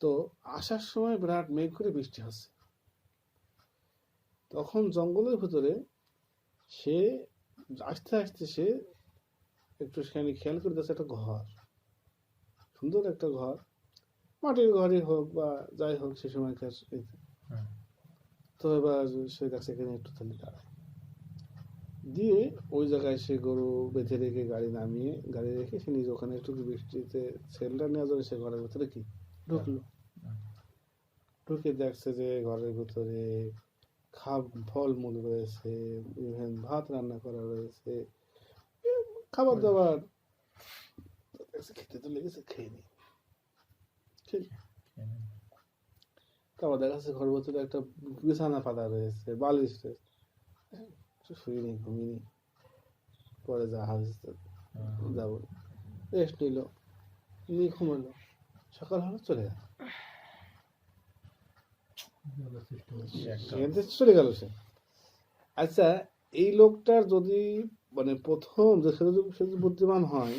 তো আসার সময় বিরাট মেঘ করে বৃষ্টি হচ্ছে, তখন জঙ্গলের ভিতরে সে আস্তে আস্তে সে একটু সেখানে খেয়াল করে দেখছে একটা ঘর, সুন্দর একটা ঘর, মাটির ঘরই হোক বা যাই হোক সে সময়কার। তো এবার সে দেখছে এখানে একটু তাহলে দাঁড়ায়, দিয়ে ওই জায়গায় সে গরু বেঁধে রেখে গাড়ি রেখে সে নিজে ওখানে একটু বৃষ্টিতে ছেলেটা নেওয়ার জন্য সে ঘরের ভিতরে কি ঢুকলো। ঢুকে দেখছে যে ঘরের ভিতরে ফলমূল রয়েছে, ইভেন ভাত রান্না করা রয়েছে, খাবার দাবার খেতে তো লেগেছে, খেয়ে নি। তারপর দেখা যাচ্ছে ঘরের ভিতরে একটা বিছানা পাতা রয়েছে, বালিশ রয়েছে, শুয়ে নি, ঘুমিয়ে নি, পরে যা হাসতে যাবো রেস্ট নিল, নিয়ে ঘুমালো, সকাল হলো চলে গেল, চলে গেল সে। আচ্ছা, এই লোকটার যদি মানে প্রথম যে সে যদি বুদ্ধিমান হয়,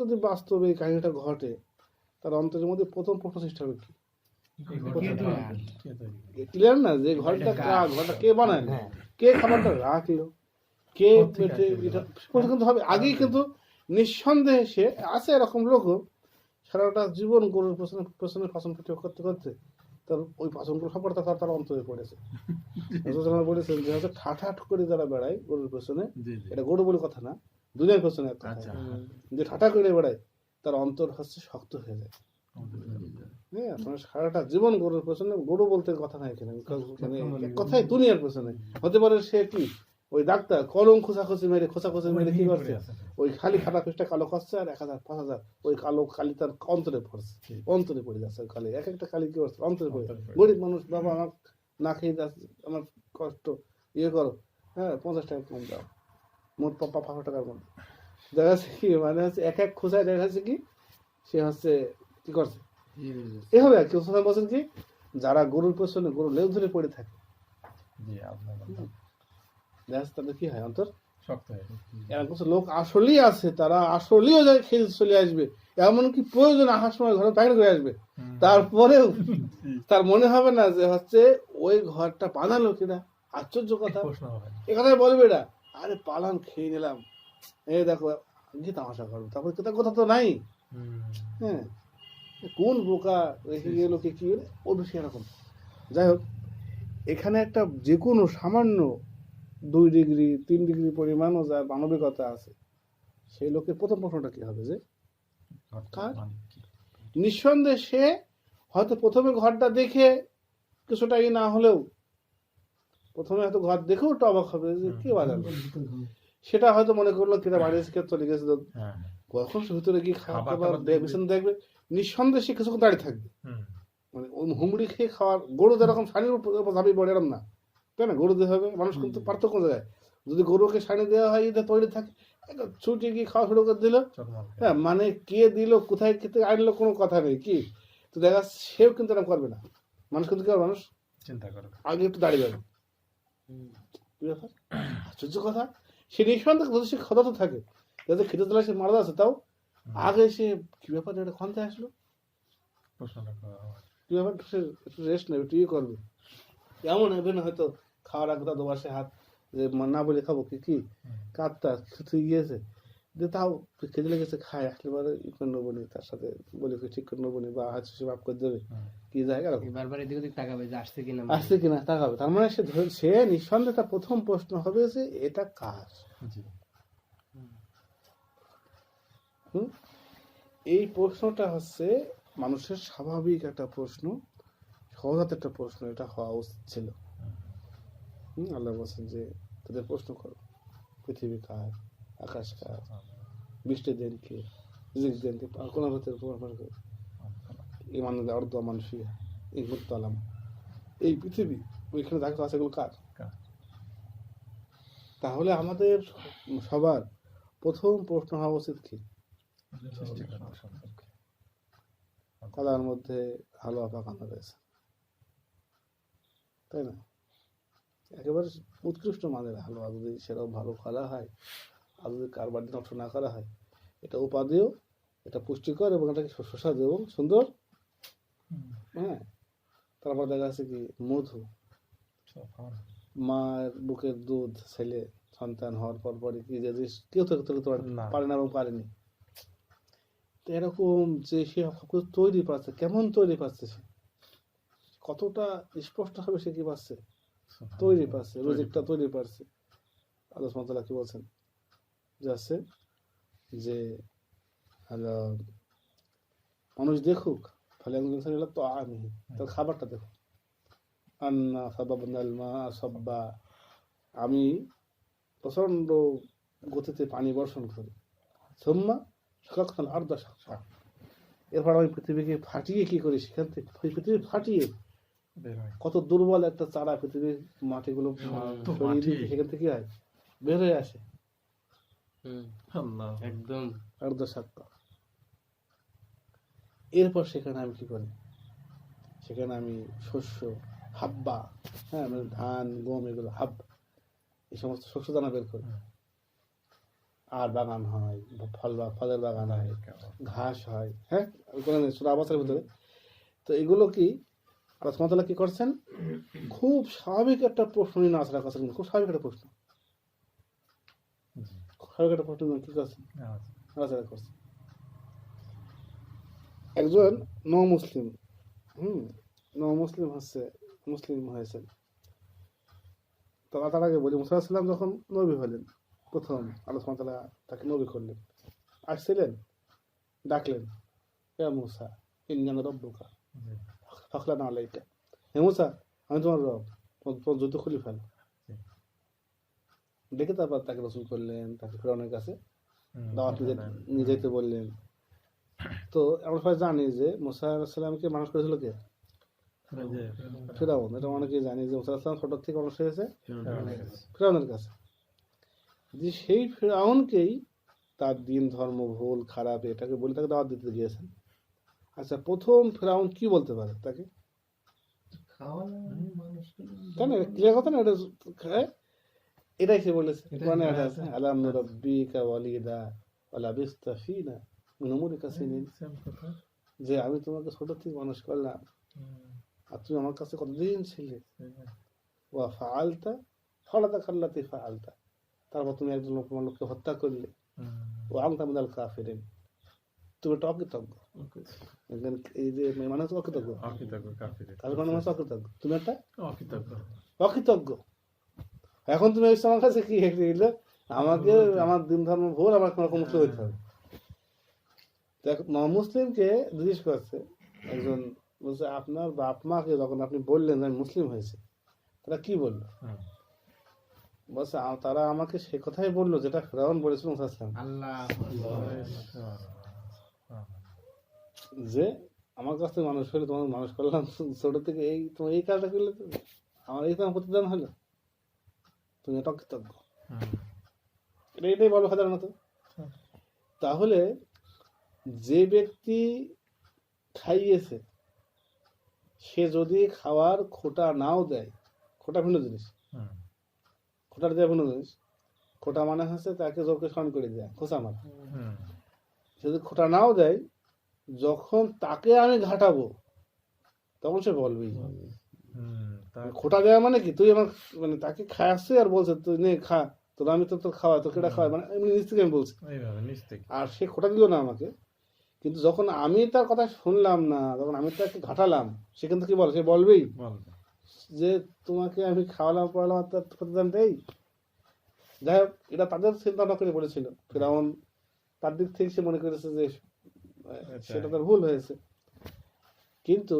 যদি বাস্তবে এই কাহিনীটা ঘটে, তার অন্তরের মধ্যে প্রথম প্রশ্ন সৃষ্টি হবে কি? ক্লিয়ার না যে ঘরটা কে বানায়, কে খাবারটা রাখলো, কে কিন্তু হবে আগেই। কিন্তু নিঃসন্দেহে সে আছে এরকম লোক সারাটা জীবন গরুর পেছনে পাচন প্রক্রিয়া করতে করতে তার ওই পাচনগুলো সফলতা তার অন্তরে পড়েছে। বলেছেন যে হয়তো ঠাঠাঠ করে যারা বেড়ায় গরুর পেছনে, এটা গরু বলে কথা না, দুনিয়ার পেছনে যে ঠাঠা করে বেড়ায় তার অন্তর হচ্ছে শক্ত হয়ে যায়। হ্যাঁ, আপনার সারাটা জীবন গরুর পেছনে, গরু বলতে কথা নাই এখানে, মানে কথাই দুনিয়ার পেছনে হতে পারে। সে কি ওই ডাক্তার কলম খোঁচাখুচি মেরে কি করছে, ওই খালি খাতা পেজটা কালো করছে, আর 1000 5000 ওই কালো কালি তার অন্তরে পড়ছে, অন্তরে পড়ে যাচ্ছে কালি, এক একটা কালি কি করছে অন্তরে পড়ে। গরিব মানুষ, বাবা আমার না খেয়ে যাচ্ছে, আমার কষ্ট, ইয়ে করো, হ্যাঁ 50 টাকা কম দাও, মোট 500 টাকার মধ্যে। দেখা যাচ্ছে কি মানে হচ্ছে এক এক খোঁচায় দেখা যাচ্ছে কি সে হচ্ছে কি করছে এভাবে আর কি। বলছেন কি যারা গরুর পেছনে গরু লেউ ধরে পড়ে থাকে, তাদের কি হয় অন্তর শক্ত হয়। এরকম কিছু লোক আসলেই আছে, তারা আসলেও যায় খেয়ে চলে আসবে, এমনকি প্রয়োজন আসার সময় ঘরে বাইরে করে আসবে, তারপরেও তার মনে হবে না যে হচ্ছে ওই ঘরটা বানালো কিনা। আশ্চর্য কথা, এ কথাই বলবে এটা, আরে পালান খেয়ে নিলাম, এই দেখো কি তামাশা করবো, তারপরে কথা তো নাই। হ্যাঁ, কোন বোকা রেখে গেল কে কি ও বেশি এরকম। যাই হোক, এখানে একটা যে কোনো সামান্য 2 ডিগ্রি 3 ডিগ্রি পরিমাণও যার মানবিকতা আছে, সেই লোকের প্রথম প্রশ্নটা কি হবে যে নিঃসন্দেহে সে হয়তো প্রথমে ঘরটা দেখে কিছুটা না হলেও প্রথমে হয়তো ঘর দেখেও একটু অবাক হবে যে কে বাজালো, সেটা হয়তো মনে করলো কিনা বাড়ি এসে চলে গেছে, কখন সে ভিতরে গিয়ে খাবার দেখবে, নিঃসন্দেহে সে কিছুক্ষণ দাঁড়িয়ে থাকবে। মানে ওই হুমড়ি খেয়ে খাওয়ার, গরু যেরকম শাড়ির উপর ঝাঁপিয়ে পড়ে এরম না, তাই না? গরু দিয়ে হবে মানুষ কিন্তু পার্থক্য যায়। যদি গরুকে শাড়ি দেওয়া হয় তৈরি থাকে, ছুটে গিয়ে খাওয়া শুরু করে দিল, হ্যাঁ মানে কে দিল কোথায় খেতে আনলো কোনো কথা নেই কি, তো দেখা সেও কিন্তু এরকম করবে না। মানুষ কিন্তু কেউ মানুষ চিন্তা করে আগে একটু দাঁড়িয়ে যাবে। আশ্চর্য কথা, সে নিঃসন্দেহে যদি সে ক্ষত থাকে, যাতে খেতে দিলে সে মারা আছে, তাও আগে সে কি ব্যাপার এটা ক্ষণতে আসলো, কি ব্যাপার একটু রেস্ট নেবে, একটু ইয়ে করবে। এমন হবে না হয়তো খাওয়ার আগে তার দোবাসে হাত যে না বলে খাবো কি কাঁদটা খেতে গিয়েছে, যে তাও খেতে লেগেছে খায়, আসলে পরে ই করে নেবো নি, তার সাথে বলে ঠিক করে নেবো নি, বা হাত সে মাফ করে দেবে, কি জায়গা আসছে কিনা তাকাবে। তার মানে সে নিঃসন্দেহে তার প্রথম প্রশ্ন হবে যে এটা কার। এই প্রশ্নটা হচ্ছে মানুষের স্বাভাবিক একটা প্রশ্ন, সহজাত একটা প্রশ্ন, এটা হওয়া উচিত ছিল। আল্লাহ বলছেন যে তাদের প্রশ্ন করো, পৃথিবী কার, আকাশ কার, বৃষ্টি দেন কে, রিজিক দেন কে, কোন ইমান অর্ধ মানুষিয়া এই মুতালাম, এই পৃথিবী ওইখানে দেখা আছে এগুলো কার। তাহলে আমাদের সবার প্রথম প্রশ্ন হওয়া উচিত কি, কলার মধ্যে হালুয়া পাকানো রয়েছে, তাই না? একেবারে উৎকৃষ্ট মানের হালুয়া যদি সেরকম ভালো করা হয়, আর যদি কারবার নষ্ট না করা হয়, এটা উপাদেয়, এটা পুষ্টিকর এবং এটাকে সুস্বাদু এবং সুন্দর। হ্যাঁ, তারপর দেখা যাচ্ছে কি মধু, মার বুকের দুধ ছেলে সন্তান হওয়ার পর পরে কি যে কেউ তো পারে না এবং পারেনি। তো এরকম যে সে সবকিছু তৈরি পাচ্ছে, কেমন তৈরি পাচ্ছে, সে কতটা স্পষ্ট হবে সে কি পাচ্ছে, তৈরি পাচ্ছে, রোজিকটা তৈরি পাচ্ছে। আল্লাহ সুবহানাহু ওয়া তাআলা কি বলছেন যে আছে যে মানুষ দেখুক, ফলে তো আমি তার খাবারটা দেখুক, আন্না সাবাবনাল মা সাব্বা, আমি প্রচন্ড গতিতে পানি বর্ষণ করি, সুম্মা শাকাকনাল আরদা শাক্কা, এরপর আমি পৃথিবীকে ফাটিয়ে কি করি, সেখান থেকে পৃথিবী ফাটিয়ে কত দুর্বল একটা চারা পৃথিবীর মাটিগুলো সেখান থেকে কি হয়, বের হয়ে আসে একদম আরদা শাক্কা। এরপর সেখানে আমি কি করি, সেখানে আমি শস্য হাব্বা, হ্যাঁ মানে ধান গম এগুলো হাব, এই সমস্ত শস্য দানা বের করি, আর বাগান হয়, ফলের বাগান হয়, ঘাস হয়, হ্যাঁ সূরা আবাসের ভিতরে। তো এগুলো কি আল্লাহ সুবহানাহু ওয়া তাআলা কি করছেন, খুব স্বাভাবিক একটা প্রশ্ন নিয়ে নাচড়া করছেন, খুব স্বাভাবিক একটা প্রশ্ন, স্বাভাবিক একটা প্রশ্ন কি করছেন, নাচড়া করছেন। একজন মুসলিম মুসলিম হচ্ছে মুসলিম হয়েছেন, তার আগে বলি মুসা আলাইহিস সালাম যখন নবী হলেন, প্রথম আল্লাহ সুবহানাহু ওয়া তাআলা তাকে নবী করলেন, আসছিলেন, ডাকলেন, হে মুসা ইন্নী আনা রাব্বুকা ফাখলানা আলাইকা, হে মুসা আমি তোমার রব, তোমার জুতো খুলে ফেল, ডেকে তারপর তাকে রাসূল করলেন, তাকে ফিরআউনের কাছে দাওয়াত নিয়ে যেতে বললেন। তো আমরা সবাই জানি যে মুসা আলাইহিস সালামকে মানুষ করেছিল কে, ফিরআউন। এটা অনেকেই জানি যে মুসা আলাইহিস সালাম ছোট থেকে মানুষ হয়েছে ফিরআউনের কাছে। যে সেই ফিরআউনকেই তার দিন ধর্ম ভুল খারাপ এটাকে বলে তাকে দাওয়াত দিতে গিয়েছেন। আচ্ছা, প্রথম ফিরআউন কি বলতে পারে তাকে, তাই না, ক্লিয়ার কথা না, এটাই সে বলেছে মানে আলাম নুরাব্বিকা ওয়ালিদা ওয়া লাবিস্তা ফিনা মিন উমরিকা সিনিন, যে আমি তোমাকে ছোট থেকে মানুষ করলাম আর তুমি আমার কাছে কতদিন ছিলে, ওয়া ফাআলতা ফালাতাকাল্লাতি ফাআলতা, তারপর তুমি একজন লোককে হত্যা করলে, ওয়া আনতা মিনাল কাফিরিন, তুমি একটা অকৃতজ্ঞ, এই যে মানে হচ্ছে অকৃতজ্ঞ, কাফির মানে হচ্ছে অকৃতজ্ঞ, তুমি একটা অকৃতজ্ঞ। এখন তুমি আমার কাছে কি এলো, আমাকে আমার দিন ধর্ম ভুল, আমার কোনো মুসলিম হইতে হবে। মুসলিমকে জিজ্ঞেস করছে একজন, বলছে আপনার বাপ মাকে যখন আপনি বললেন আমি মুসলিম হয়েছে, তারা কি বললো, বলছে তারা আমাকে সে কথাই বললো যেটা ফিরআউন বলেছিল মুসা আলাইহিস সালাম, যে আমার কাছ থেকে মানুষ হলে তোমার মানুষ করলাম ছোট থেকে, এই তোমার এই কাজটা করলে আমার এই তোমার প্রতিদান হলো, তুমি এটা অকৃতজ্ঞ। এটাই বলো সাধারণত। তাহলে যে ব্যক্তি খাইয়েছে সে যদি খাওয়ার খোটা নাও দেয়, খোটা ভিন্ন জিনিস, খোটার দেওয়া ভিন্ন জিনিস, খোটা মানে হচ্ছে তাকে জোরকে স্মরণ করে দেয়া, খোঁচা মারা। সে যদি খোটা নাও দেয়, যখন তাকে আমি ঘাটাবো তখন সে বলবেই। খোটা দেওয়া মানে কি, তুই আমার মানে তাকে খাওয়াচ্ছে আর বলছে তুই নে খা, তোর আমি তো তোর খাওয়া, তোর কেটা খাওয়াই, মানে এমনি নিজ থেকে আমি বলছি, আর সে খোটা দিল না আমাকে, কিন্তু যখন আমি তার কথা শুনলাম না, যখন আমি তাকে ঘাটালাম, সেখান থেকে বল, সে বলবেই যে তোমাকে আমি খাওয়ালাম পড়ালাম তার প্রতিদান দেই। যাই হোক, এটা তাদের চিন্তা না করে বলেছিল ফিরআউন, তার দিক থেকে সে মনে করেছে যে সেটা তার ভুল হয়েছে, কিন্তু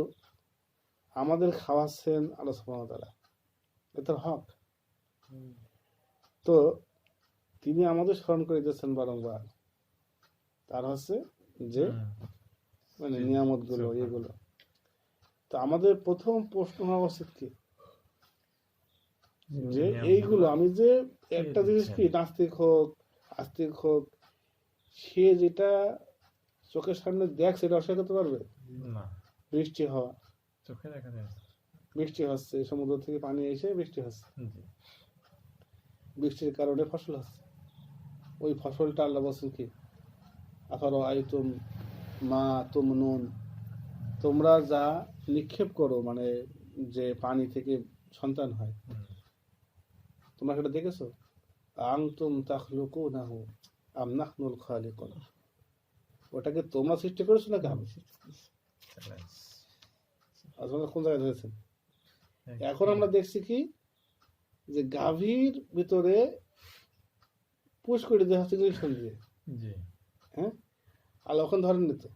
আমাদের খাওয়াচ্ছেন আল্লাহ সুবহানাহু ওয়া তাআলা, এটা হক। তো তিনি আমাদের স্মরণ করে দিয়েছেন বারংবার, তার হচ্ছে যে মানে নিয়ামত গুলো এগুলো। তো আমাদের প্রথম প্রশ্ন হওয়া উচিত কি, যে এইগুলো আমি যে একটা জিনিস কি, নাস্তিক হোক আস্তিক হোক, সে যেটা চোখের সামনে দেখ সেটা অস্বীকার করতে পারবে না। বৃষ্টি হওয়া, চোখে দেখা যায়, বৃষ্টি হচ্ছে, সমুদ্র থেকে পানি এসে বৃষ্টি হচ্ছে, বৃষ্টির কারণে ফসল হচ্ছে, ওই ফসলটা আল্লাহ বলছেন কি, আফারাআইতুম মা তুমনুন, তোমরা যা নিক্ষেপ করো, মানে যে পানি থেকে সন্তান হয়। তোমরা সেটা দেখেছো? আনতুম তাখলুকুনাহু আম নাহনুল খালিকুন, ওটাকে তোমরা সৃষ্টি করেছো নাকি আমি সৃষ্টি করেছি? আপনারা কোন জায়গায় ধরেছেন? এখন আমরা দেখছি কি যে গাভীর ভিতরে পুশ করে দেওয়া হচ্ছে ইঞ্জেকশন দিয়ে। হ্যাঁ, আল্লাহ ওখানে ধরেননি তো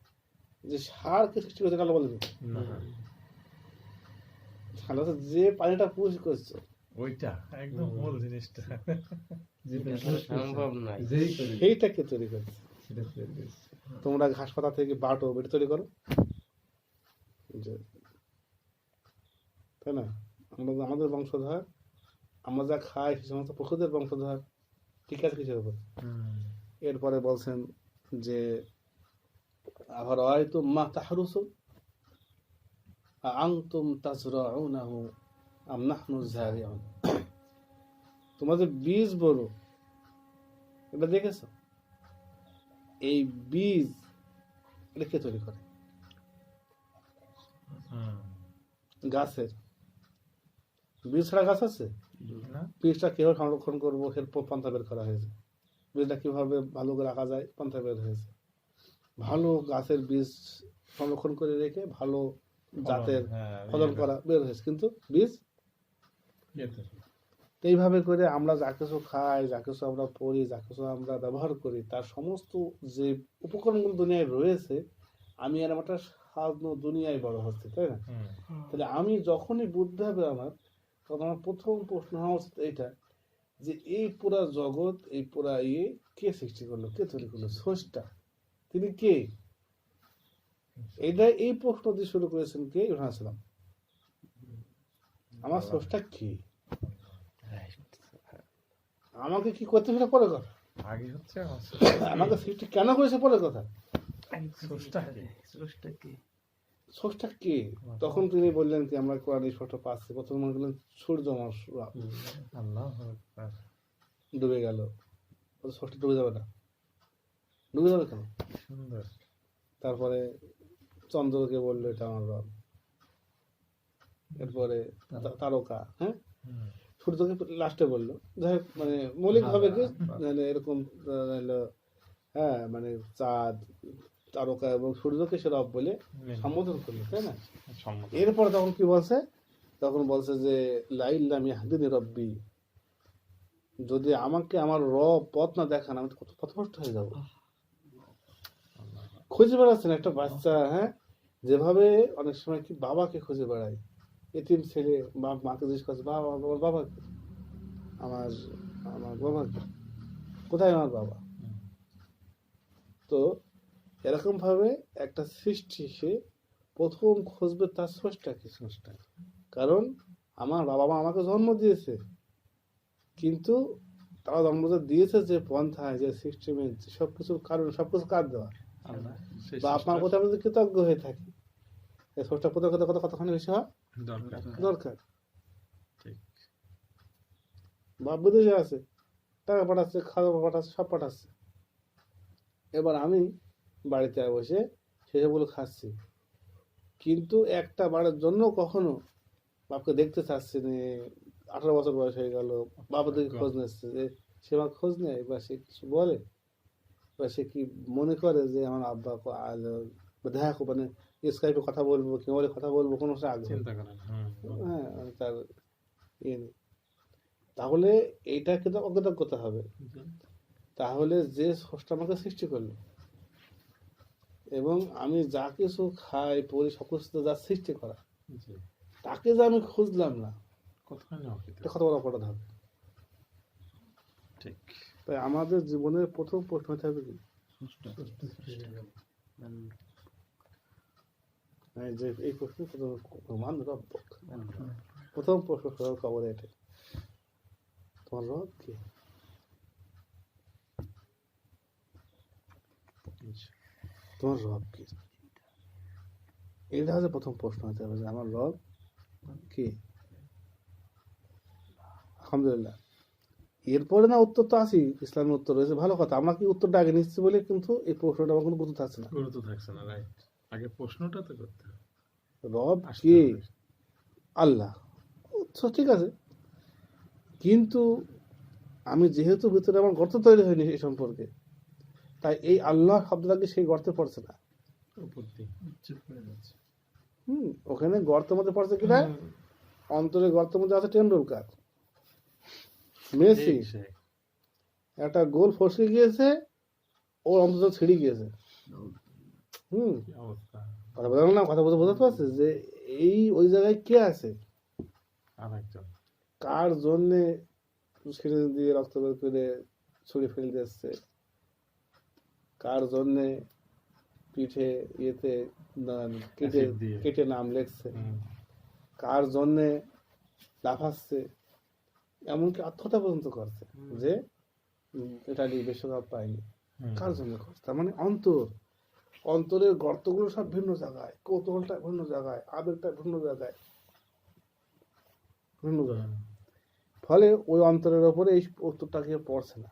যে সারকে সৃষ্টি করেছে, আল্লাহ বলেনি। আল্লাহ যে পানিটা পুশ করছে ওইটা একদম মূল জিনিসটা সম্ভব নয়, সেইটাকে তৈরি করছে। তোমরা ঘাস পাতা থেকে বাটো বেটে তৈরি করো, তাই না? আমরা আমাদের বংশধর, আমরা যা খাই সে সমস্ত পশুদের বংশধর, ঠিক আছে কিসের উপর? এরপরে বলছেন যে আবার হয়তো মা তাহরুসুম আনতুম তাজরাউনাহু আম নাহনু যারিউন, তোমাদের বীজ বড়, এটা দেখেছো? এই বীজ এটা কে তৈরি করে? গাছের বীজ ছাড়া গাছ আছে? বীজটা কিভাবে সংরক্ষণ করবো এর পন্থা বের করা হয়েছে। বীজটা কিভাবে ভালো করে রাখা যায় পন্থা বের হয়েছে। ভালো গাছের বীজ সংরক্ষণ করে রেখে ভালো জাতের ফলন করা বের হয়েছে, কিন্তু বীজ এইভাবে করে আমরা যা কিছু খাই, যা কিছু আমরা পড়ি, যা কিছু আমরা ব্যবহার করি, তার সমস্ত যে উপকরণগুলো দুনিয়ায় রয়েছে, আমি আর একটা সাধারণ দুনিয়ায় বড় হচ্ছে, তাই না? তাহলে আমি যখনই বুদ্ধি হবে আমার, তখন আমার প্রথম প্রশ্ন হওয়া উচিত এইটা যে এই পুরা জগৎ, এই পুরা কে সৃষ্টি করলো, কে তৈরি করলো? স্রষ্টা, তিনি কে? এইটা এই প্রশ্ন দিয়ে শুরু করেছেন কে? ইব্রাহিম আলাইহিস সালাম। আমার স্রষ্টা কি, আমাকে কি করতে সেটা পরে কথা, আগে হচ্ছে আমাকে সৃষ্টি কেন করেছে পরে কথা। স্রষ্টা কে? তখন তিনি বললেন কি আমরা কোরআন এই স্রষ্টা পাচ্ছি। প্রথম মনে করলেন সূর্য ডুবে গেল, স্রষ্টা ডুবে যাবে না, ডুবে যাবে কেন? সুন্দর। তারপরে চন্দ্রকে বললো এটা আমার রব, এরপরে তারকা, হ্যাঁ, সূর্যকে লাস্টে বললো। যাই হোক, মানে মৌলিক ভাবে কি মানে এরকম হ্যাঁ, মানে চাঁদ, তারকা এবং সূর্যকে সে রব বলে সম্বোধন করলো, তাই না? এরপরে তখন কি বলছে? তখন বলছে যে লাইল্লাম ইয়াহদিনি রব্বি, যদি আমাকে আমার রব পথ না দেখান আমি কত পথভ্রষ্ট হয়ে যাবো। খুঁজে বেড়াচ্ছেন একটা বাচ্চা, হ্যাঁ, যেভাবে অনেক সময় কি বাবাকে খুঁজে বেড়ায়, এতিম ছেলে মাকে জিজ্ঞেস করছে বাবা, আমার বাবাকে, আমার আমার বাবাকে, কোথায় আমার বাবা? তো এরকম ভাবে একটা সৃষ্টি সে প্রথম খুঁজবে তার স্রষ্টাকে। স্রষ্টা কারণ আমার বাবা মা আমাকে জন্ম দিয়েছে, কিন্তু তারা জন্ম দিয়েছে যে পন্থায়, যে সিস্টেমে, সবকিছুর কারণ, সবকিছু কার দেওয়া, বা আপনার প্রতি আমরা যদি কৃতজ্ঞ হয়ে থাকি, এই স্রষ্টার প্রতি কতখানি বেশি হওয়া দরকার। বাপ বিদেশে আছে, টাকা পাঠাচ্ছে, খাওয়া পাঠাচ্ছে, সব পাঠাচ্ছে, এবার আমি বাড়িতে বসে সেসবগুলো খাচ্ছি, কিন্তু একটা বারের জন্য কখনো বাপকে দেখতে চাচ্ছি না। 18 বছর বয়স হয়ে গেল, বাবা থেকে খোঁজ নিচ্ছে, যে সে আমার খোঁজ নেয় বা সে কিছু বলে, বা সে কি মনে করে যে আমার আব্বা দেখা, মানে স্কাইপে কথা বলবো, কি বলে কথা বলবো, কোনো আগ্রহ, হ্যাঁ, তার ইয়ে নেই। তাহলে এইটা কিন্তু অকৃতজ্ঞতা হবে। তাহলে যে স্রষ্টা আমাকে সৃষ্টি করলো এবং আমি যা কিছু খাই পরি সবকিছু যা সৃষ্টি করা, তাকে যে আমি খুঁজলাম না, কত বড় অপরাধ হবে। ঠিক। তাই আমাদের জীবনের প্রথম প্রশ্ন হতে হবে কি, যে এই প্রশ্ন প্রথম প্রশ্ন কবর এটাই, তোমার রব কি? তোমার রব কি? এটা হচ্ছে প্রথম প্রশ্ন হতে হবে যে আমার রব কি। আলহামদুলিল্লাহ, এরপরে না উত্তর তো আছি, ইসলামের উত্তর রয়েছে, ভালো কথা। আমরা কি উত্তরটা আগে নিচ্ছি বলে কিন্তু এই প্রশ্নটা আমার কোনো গুরুত্ব থাকছে না। রাইট, আগে প্রশ্নটা তো করতে হবে। রব কি? আল্লাহ, তো ঠিক আছে, কিন্তু আমি যেহেতু ভিতরে আমার গর্ত তৈরি হয়নি এই সম্পর্কে, তাই এই আল্লাহ শব্দটাকে সেই গর্তে পড়ছে না। ওখানে গর্তের মধ্যে পড়ছে কিনা, অন্তরে গর্তের মধ্যে আছে টেন্ডুলকার, মেসি, একটা গোল ফসকে গিয়েছে, ওর অন্তত ছিঁড়ে গিয়েছে। কথা বললাম না, কথা বলতে বোঝাতে পারছে যে এই ওই জায়গায় কে আছে, কার জন্যে ছিঁড়ে দিয়ে রক্ত বের করে ছুঁড়ে ফেলে দিচ্ছে, কার জন্যে পিঠে ইয়েতে কেটে কেটে নাম লেখছে, কার জন্যে লাফাচ্ছে, এমনকি আত্মহত্যা পর্যন্ত করছে যে ইটালি বিশ্বকাপ পায়নি, কার জন্য করছে। তার মানে অন্তরের গর্তগুলো সব ভিন্ন জায়গায়, কৌতূহলটা ভিন্ন জায়গায়, আবেগটা ভিন্ন জায়গায়, ভিন্ন জায়গায়। ফলে ওই অন্তরের ওপরে এই উত্তরটাকে পড়ছে না।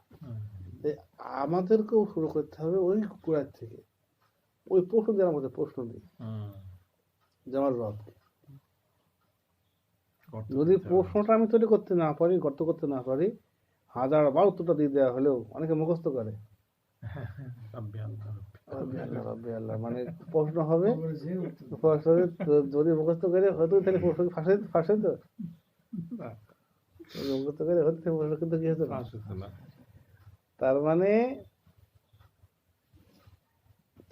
আমাদেরকেও শুরু করতে হবে ওই গোড়ার থেকে, ওই প্রশ্ন দিয়ে আমাদের প্রশ্ন দিই যে আমার রবকে। যদি প্রশ্নটা আমি তৈরি করতে না পারি, গর্ত করতে না পারি, 1000বার উত্তরটা দিয়ে দেওয়া হলেও অনেকে মুখস্থ করে মানে প্রশ্ন হবে, যদি মুখস্থ করে হয়তো তাহলে প্রশ্ন ফাঁসে তো মুখস্থ করে হতে প্রশ্ন কিন্তু কি হতো না। তার মানে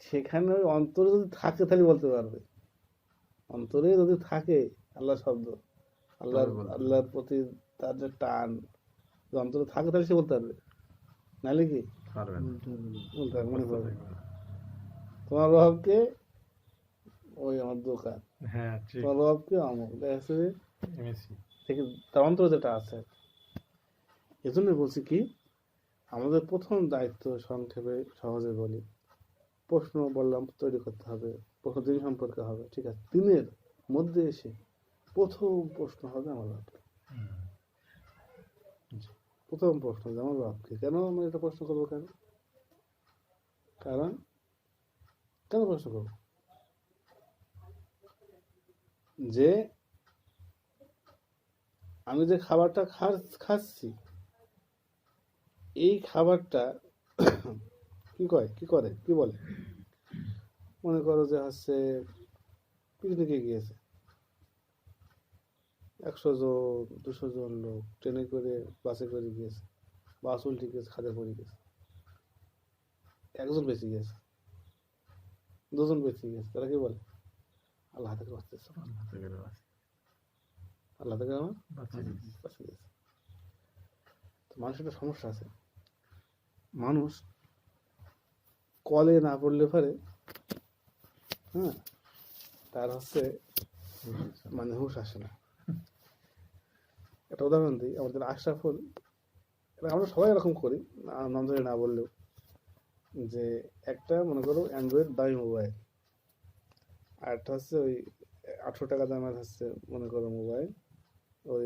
সেখানে ওই অন্তরে যদি থাকে তাহলে বলতে পারবে, অন্তরে যদি থাকে আল্লাহ শব্দ, আল্লাহর প্রতি তার যে টান অন্তরে থাকে তাহলে সে বলতে পারবে, নাহলে কি বলতে পারবে। মনে করবে তোমার রবকে ওই আমার দোকান, তোমার রবকে অমুক থেকে তার অন্তরে যেটা আছে। এজন্য বলছি কি, আমাদের প্রথম দায়িত্ব সংক্ষেপে সহজে বলি, প্রশ্ন বললাম তৈরি করতে হবে, প্রশ্ন দিন সম্পর্কে হবে, ঠিক আছে। দিনের মধ্যে এসে প্রথম প্রশ্ন হবে আমার বাপকে, প্রথম প্রশ্ন হবে আমার বাপকে। কেন আমি এটা প্রশ্ন করবো? কারণ কেন প্রশ্ন করবো? যে আমি যে খাবারটা খাচ্ছি, এই খাবারটা কি বলে, মনে করো যে হচ্ছে পিকনিকে গিয়েছে 100 জন 200 জন লোক, ট্রেনে করে বাসে করে গিয়েছে, বাস উল্টে গিয়েছে, খাদে পড়ে গেছে, একজন বেঁচে গেছে, 2 জন বেঁচে গেছে, তারা কি বলে? আল্লাহ থেকে বাঁচতেছে, আল্লাহ থেকে আমার বাঁচে গেছে। তো মানুষের একটা সমস্যা আছে, মানুষ কলে না পড়লে পরে তার হচ্ছে মানে হুঁশ আসে না। একটা উদাহরণ দিই, আমাদের আশরাফুল, আমরা সবাই এরকম করি, নাম ধরে না বললেও, যে একটা মনে করো অ্যান্ড্রয়েড দামি মোবাইল, আর একটা হচ্ছে ওই 800 টাকা দামের হচ্ছে মনে করো মোবাইল, ওই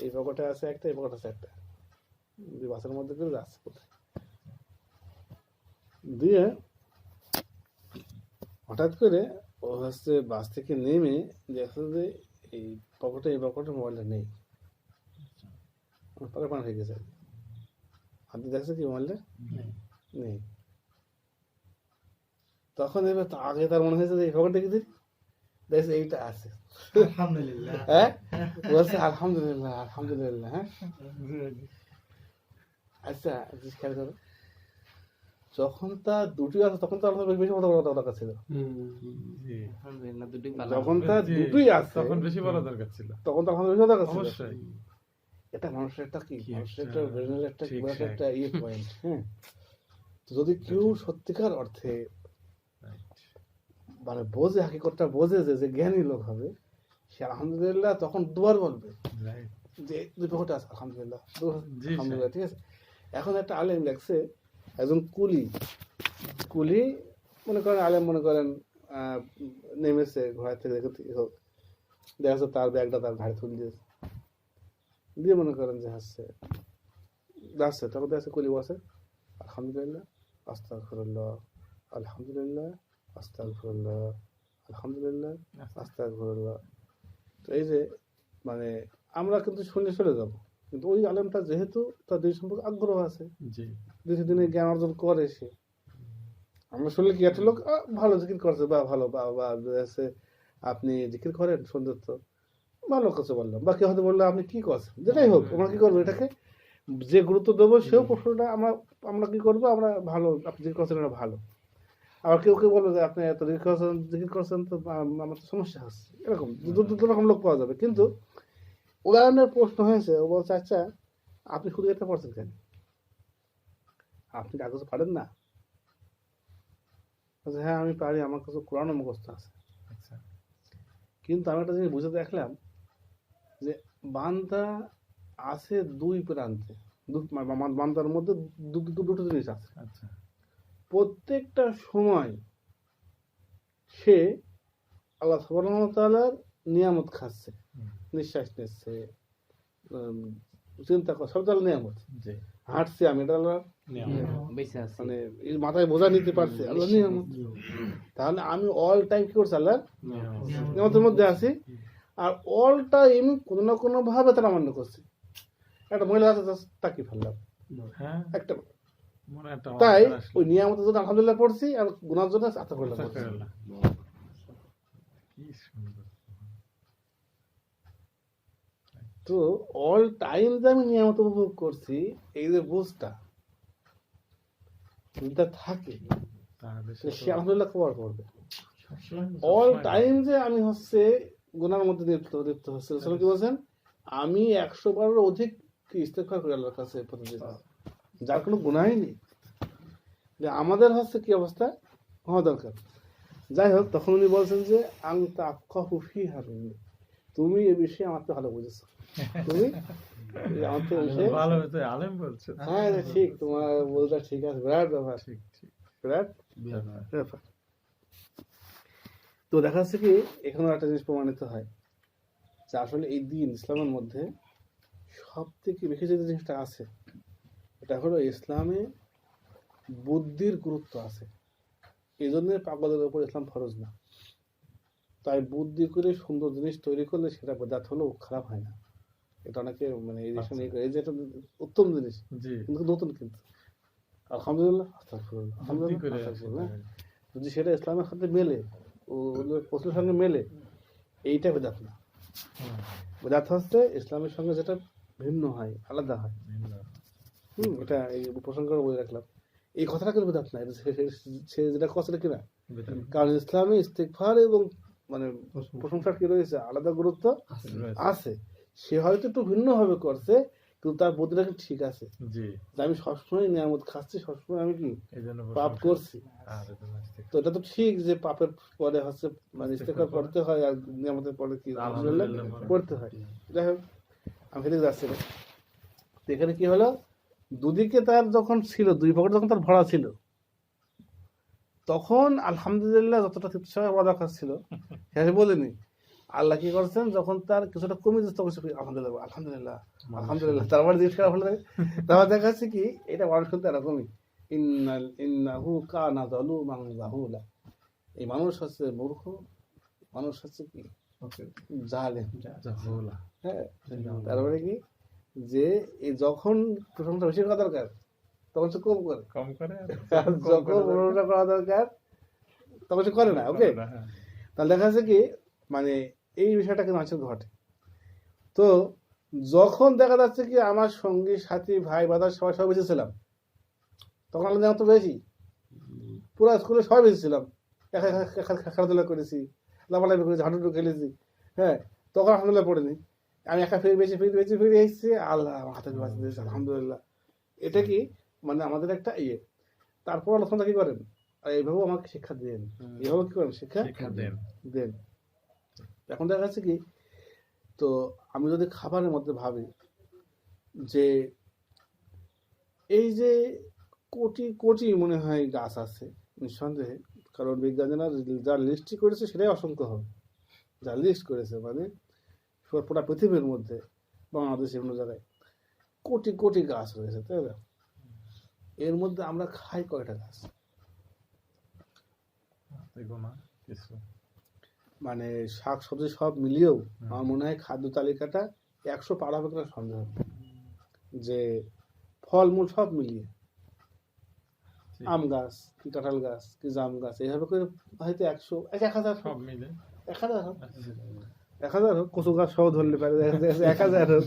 এই পকেটে আছে একটা, এই পকেটে আছে একটা, বাসের মধ্যে করে যাচ্ছে কোথায় দিয়ে, হঠাৎ করে ও হচ্ছে বাস থেকে নেমে দেখছে যে এই পকেটে মোবাইলটা নেই, পরে পান হয়ে গেছে, হাতে দেখছে কি মোবাইলটা নেই। তখন এবার আগে তার মনে হয়েছে যে এই পকেট দেখেছি, দেখছে এইটা আছে, হ্যাঁ বলছে আলহামদুলিল্লাহ আলহামদুলিল্লাহ। হ্যাঁ আচ্ছা খেয়াল করো, যখন তার দুটি আছে তখন তো আমাদের বেশি বড় দরকার ছিল, যখন তার দুটোই আছে তখন বেশি বড় দরকার ছিল, তখন তো আমাদের বেশি দরকার ছিল। এটা মানুষের একটা কি, মানুষের একটা ব্রেনের একটা ইয়ে পয়েন্ট। হ্যাঁ, যদি কেউ সত্যিকার অর্থে মানে বোঝে, হাকিকতটা বোঝে, যে জ্ঞানী লোক হবে, সে আলহামদুলিল্লাহ তখন দুবার বলবে যে দুই পকেটে আছে আলহামদুলিল্লাহ, আলহামদুলিল্লাহ, ঠিক আছে। এখন একটা আলেম লেখছে, একজন কুলি মনে করেন, আলেম মনে করেন নেমেছে ঘোড়া থেকে, দেখা যাচ্ছে তার ব্যাগটা তার ঘাড়ে তুলে দিয়েছে, দিয়ে মনে করেন যে যাচ্ছে, তারপর দেখা যাচ্ছে কুলি বসে আলহামদুলিল্লাহ আস্তাগফিরুল্লাহ আলহামদুলিল্লাহ আস্তাগফিরুল্লাহ আলহামদুলিল্লাহ আস্তাগফিরুল্লাহ। তো এই যে মানে আমরা কিন্তু শুনে চলে যাব, কিন্তু ওই আলেমটা যেহেতু তার দিন সম্পর্কে আগ্রহ আছে, জি দিনে দিনে জ্ঞান অর্জন করে সে, আমরা শুনলে কি একটা লোক ভালো জিকির করছে বা ভালো বা আছে, আপনি জিকির করেন সুন্দর, তো ভালো কথা বললাম, বা কেউ হয়তো বললো আপনি কি করছেন, যেটাই হোক আমরা কি করবো, এটাকে যে গুরুত্ব দেবো সেও প্রশ্নটা আমরা আমরা কি করবো, আমরা ভালো আপনি জিকির করছেন এটা ভালো। আবার কেউ কেউ বলবে যে আপনি এত জিকির করছেন তো আমার তো সমস্যা হচ্ছে, এরকম দু রকম লোক পাওয়া যাবে। কিন্তু উদাহরণের প্রশ্ন হয়েছে, ও বলছে আচ্ছা আপনি শুধু এটা পড়ছেন কেন, আপনি কাগজ পারেন না? বলছে, হ্যাঁ আমি পারি, আমার কাছে কোরআন মুখস্থ আছে। আচ্ছা কিন্তু আমি একটা জিনিস বুঝে দেখলাম যে বান্দা আছে দুই প্রান্তে, বান্দার মধ্যে দুটো জিনিস আছে। আচ্ছা প্রত্যেকটা সময় সে আল্লাহ সুবহানাহু ওয়া তাআলার নিয়ামত খাচ্ছে, নিঃশ্বাস নিচ্ছে, চিন্তা করে, সব তাহলে নিয়ামত। জি হাঁটছি আমি, এটা আল্লাহ বেঁচে আছে। মানে এই মাথায় বোঝা নিতে পারছি, আল্লাহ নিয়ামত। তাহলে আমি অল টাইম কি করছি, আল্লাহ নিয়ামতের মধ্যে আছি, আর অল টাইম কোনো না কোনো ভাবে তারা মান্য করছি। একটা মহিলা আছে তাকে ফেললাম হ্যাঁ একটা, মনে একটা তাই অহংকার আসলো। ওই নিয়ামতের জন্য আলহামদুলিল্লাহ পড়ছি, আর গুনার জন্য আত্মা করলাম। আস্তাগফিরুল্লাহ। কি সুন্দর। তো অল টাইম যে আমি নিয়ামত উপভোগ করছি, এই যে বুঝটা যদি থাকে, তাহলে সে আলহামদুলিল্লাহ কভার করবে। সবসময় অল টাইম যে আমি হচ্ছে গুনার মধ্যে লিপ্ত হচ্ছে, রাসূল কি বলছেন, আমি 100 বারের অধিক ইস্তেগফার করি আল্লাহর কাছে প্রতিদিন, যার কোনো গুনাহই নেই। যে আমাদের হচ্ছে কি অবস্থা হওয়া দরকার। যাই হোক, তখন উনি বলছেন যে আনতা আফকাহু ফিহা মিন্নি, তুমি এ বিষয়ে আমার তো ভালো বুঝেছো, তুমি আমার তো বিষয়ে ভালো হতো আলেম বলছে। হ্যাঁ ঠিক, তোমার বলটা ঠিক আছে, বিরাট ব্যাপার, ঠিক ঠিক বিরাট ব্যাপার। তো দেখা যাচ্ছে কি এখানে একটা জিনিস প্রমাণিত হয় যে আসলে এই দিন ইসলামের মধ্যে সব থেকে বেশি যে জিনিসটা আছে, এটা হলো ইসলামে বুদ্ধির গুরুত্ব আছে। এই জন্য পাগলের উপর ইসলাম ফরজ না। তাই বুদ্ধি করে সুন্দর জিনিস তৈরি করলে সেটা বেদাত হলেও খারাপ হয় না। এটা অনেকে মানে এই জিনিসটা নিয়ে এই যে একটা উত্তম জিনিস, জি কিন্তু নতুন, কিন্তু আলহামদুলিল্লাহ আস্তাগফিরুল্লাহ, বুদ্ধি করে আলহামদুলিল্লাহ, যদি সেটা ইসলামের সাথে মেলে, ও প্রশ্নের সঙ্গে মেলে, এইটা বেদাত না। বেদাত হচ্ছে ইসলামের সঙ্গে যেটা ভিন্ন হয়, আলাদা হয়। এটা এই প্রসঙ্গ করে বলে রাখলাম, এই কথাটা কিন্তু বেদাত না, সে যেটা কথা কিনা, কারণ ইসলামে ইস্তেগফার এবং মানে প্রশংসার কি রয়েছে, আলাদা গুরুত্ব আছে। সে হয়তো একটু ভিন্ন ভাবে করছে, কিন্তু তার বুদ্ধিটা কিন্তু ঠিক আছে, জি যে আমি সবসময় নিয়ামত খাচ্ছি, সবসময় আমি কি এইজন্য পাপ করছি। তো এটা তো ঠিক যে পাপের পরে হচ্ছে মানে ইস্তেগফার করতে হয়, আর নিয়ামতের পরে কি আলহামদুলিল্লাহ করতে হয়। যাই হোক, আমি সেদিকে যাচ্ছি না। তো এখানে কি হলো, দুদিকে তার যখন ছিল, দুই পকেট যখন তার ভরা ছিল, তখন আলহামদুলিল্লাহ যতটা তৃপ্তি হওয়া দরকার ছিল সেটা বলিনি। আল্লাহ কি করছেন, যখন তার কিছুটা কমে যাচ্ছে তখন আলহামদুলিল্লাহ আলহামদুলিল্লাহ আলহামদুলিল্লাহ, তারপরে জিজ্ঞেস করা হলো, তারপর দেখা যাচ্ছে কি এটা মানুষ শুনতে এরকমই, ইন্নাহু কানা যালুমান জাহুলা, এই মানুষ হচ্ছে মূর্খ, মানুষ হচ্ছে কি জালেম। হ্যাঁ, তারপরে কি যে এই যখন প্রশংসা বেশি করা দরকার তখন সে কম করে, আর যখন প্রশংসা করা দরকার তখন সে করে না। ওকে, তাহলে দেখা যাচ্ছে কি মানে এই বিষয়টা কিন্তু মানুষের ঘটে। তো যখন দেখা যাচ্ছে কি আমার সঙ্গী সাথী ভাই বাদার সবাই সবাই বেঁচে ছিলাম, তখন আলাদা তো বেশি, পুরো স্কুলে সবাই বেঁচে ছিলাম, খেলাধুলা করেছি, লাফালাফি করেছি, হাঁটুটু খেলেছি, হ্যাঁ, তখন আলহামদুলিল্লাহ পড়েনি। আমি একা ফিরে এসেছি, আল্লাহ আমার হাতে বাঁচিয়ে দিয়েছে, আলহামদুলিল্লাহ। এটা কি মানে আমাদের একটা ইয়ে। তারপর আল্লাহ কি করেন, আর এইভাবেও আমাকে শিক্ষা দেন, এইভাবে কি করেন, শিক্ষা দেন। এখন দেখা যাচ্ছে কি, তো আমি যদি খাবারের মধ্যে ভাবি যে এই যে কোটি কোটি মনে হয় গাছ আছে, নিঃসন্দেহে, কারণ বিজ্ঞানীরা যার লিস্টটি করেছে সেটাই অসংখ্য হবে, যার লিস্ট করেছে মানে পুরো পৃথিবীর মধ্যে, বাংলাদেশে বিভিন্ন জায়গায় কোটি কোটি গাছ রয়েছে, তাই না? এর মধ্যে আমরা খাই কয়টা গাছ, মানে শাক সবজি সব মিলিয়েও আমার মনে হয় খাদ্য তালিকাটা 100 পার হবে কিনা সন্দেহ, যে ফলমূল সব মিলিয়ে আম গাছ কি কাঁঠাল গাছ কি জাম গাছ এইভাবে করে হয়তো 100 1000 সব মিলে 1000 হোক 1000 হোক, কচু গাছ সহ ধরলে পারে 1000 হোক।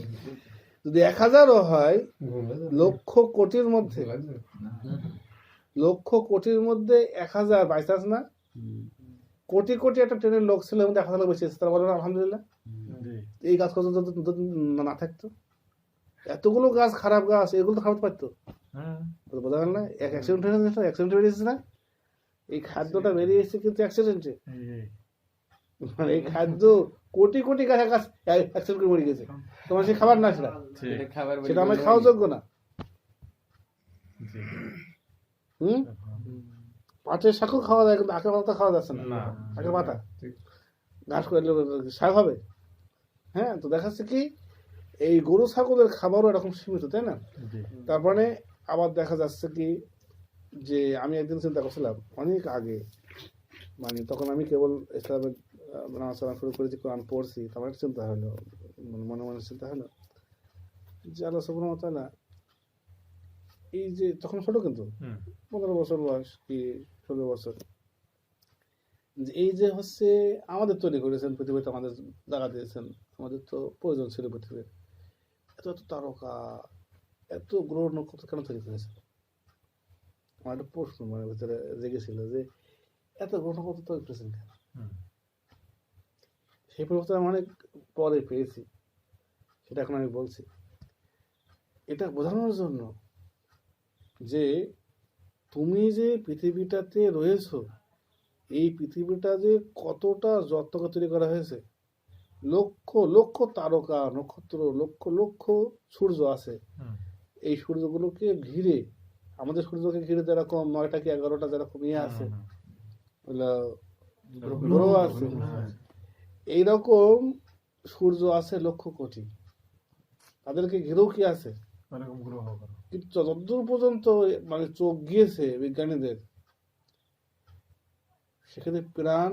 যদি 1000ও হয়, লক্ষ কোটির মধ্যে 1000 বাই চান্স না, কোটি কোটি একটা ট্রেনের লোক ছিল, 1000 লোক বেশি আছে, তারা বলে আলহামদুলিল্লাহ। এই গাছ কত যদি না থাকতো, এতগুলো গাছ খারাপ গাছ, এগুলো তো খারাপ পারতো, বোঝা গেল না? অ্যাক্সিডেন্ট বেরিয়েছে না, এই খাদ্যটা বেরিয়েছে কিন্তু অ্যাক্সিডেন্টে, মানে এই খাদ্য কোটি কোটি গাছ অ্যাক্সিডেন্ট করে মরে গেছে, তোমার সেই খাবার না, সেটা আমার খাওয়া যোগ্য না। পাটের শাকও খাওয়া যায়, কিন্তু আখের পাতা খাওয়া যাচ্ছে না, আখের পাতা ঘাস করে শাক হবে। হ্যাঁ, তো দেখাচ্ছে কি এই গরু ছাগলের খাবারও এরকম সীমিত, তাই না? তারপরে আবার দেখা যাচ্ছে কি যে আমি একদিন চিন্তা করছিলাম অনেক আগে, মানে তখন আমি কেবল ইসলামের নামাজ শুরু করেছি, কোরআন পড়ছি, তখন একটা চিন্তা হলো, মনে মনে চিন্তা হলো যে আল্লাহ সুবহানাহু ওয়া তাআলা এই যে তখন ছোট, কিন্তু 15 বছর বয়স কি 16 বছর, যে এই যে হচ্ছে আমাদের তৈরি করেছেন, পৃথিবীতে আমাদের জায়গা দিয়েছেন, আমাদের তো প্রয়োজন ছিল পৃথিবীর, এত এত তারকা, এত গ্রহ নক্ষত্র কেন তৈরি করেছেন? আমার একটা প্রশ্ন মনের ভিতরে জেগেছিল যে এত গ্রহ নক্ষত্র তৈরি করেছেন কেন? সেই প্রশ্নটা আমি অনেক পরে পেয়েছি, সেটা এখন আমি বলছি। এটা বোঝানোর জন্য যে তুমি যে পৃথিবীটাতে রয়েছো, এই পৃথিবীটা যে কতটা যত্ন করে তৈরি করা হয়েছে, লক্ষ লক্ষ তারকা নক্ষত্র, লক্ষ লক্ষ সূর্য আছে, এই সূর্যগুলোকে ঘিরে, আমাদের সূর্যকে ঘিরে যেরকম 9টা কি 11টা যেরকম ইয়ে আছে, গ্রহ আছে, এইরকম সূর্য আছে লক্ষ কোটি, তাদেরকে ঘিরেও কি আছে, কিন্তু যতদূর পর্যন্ত মানে চোখ গিয়েছে বিজ্ঞানীদের, সেখানে প্রাণ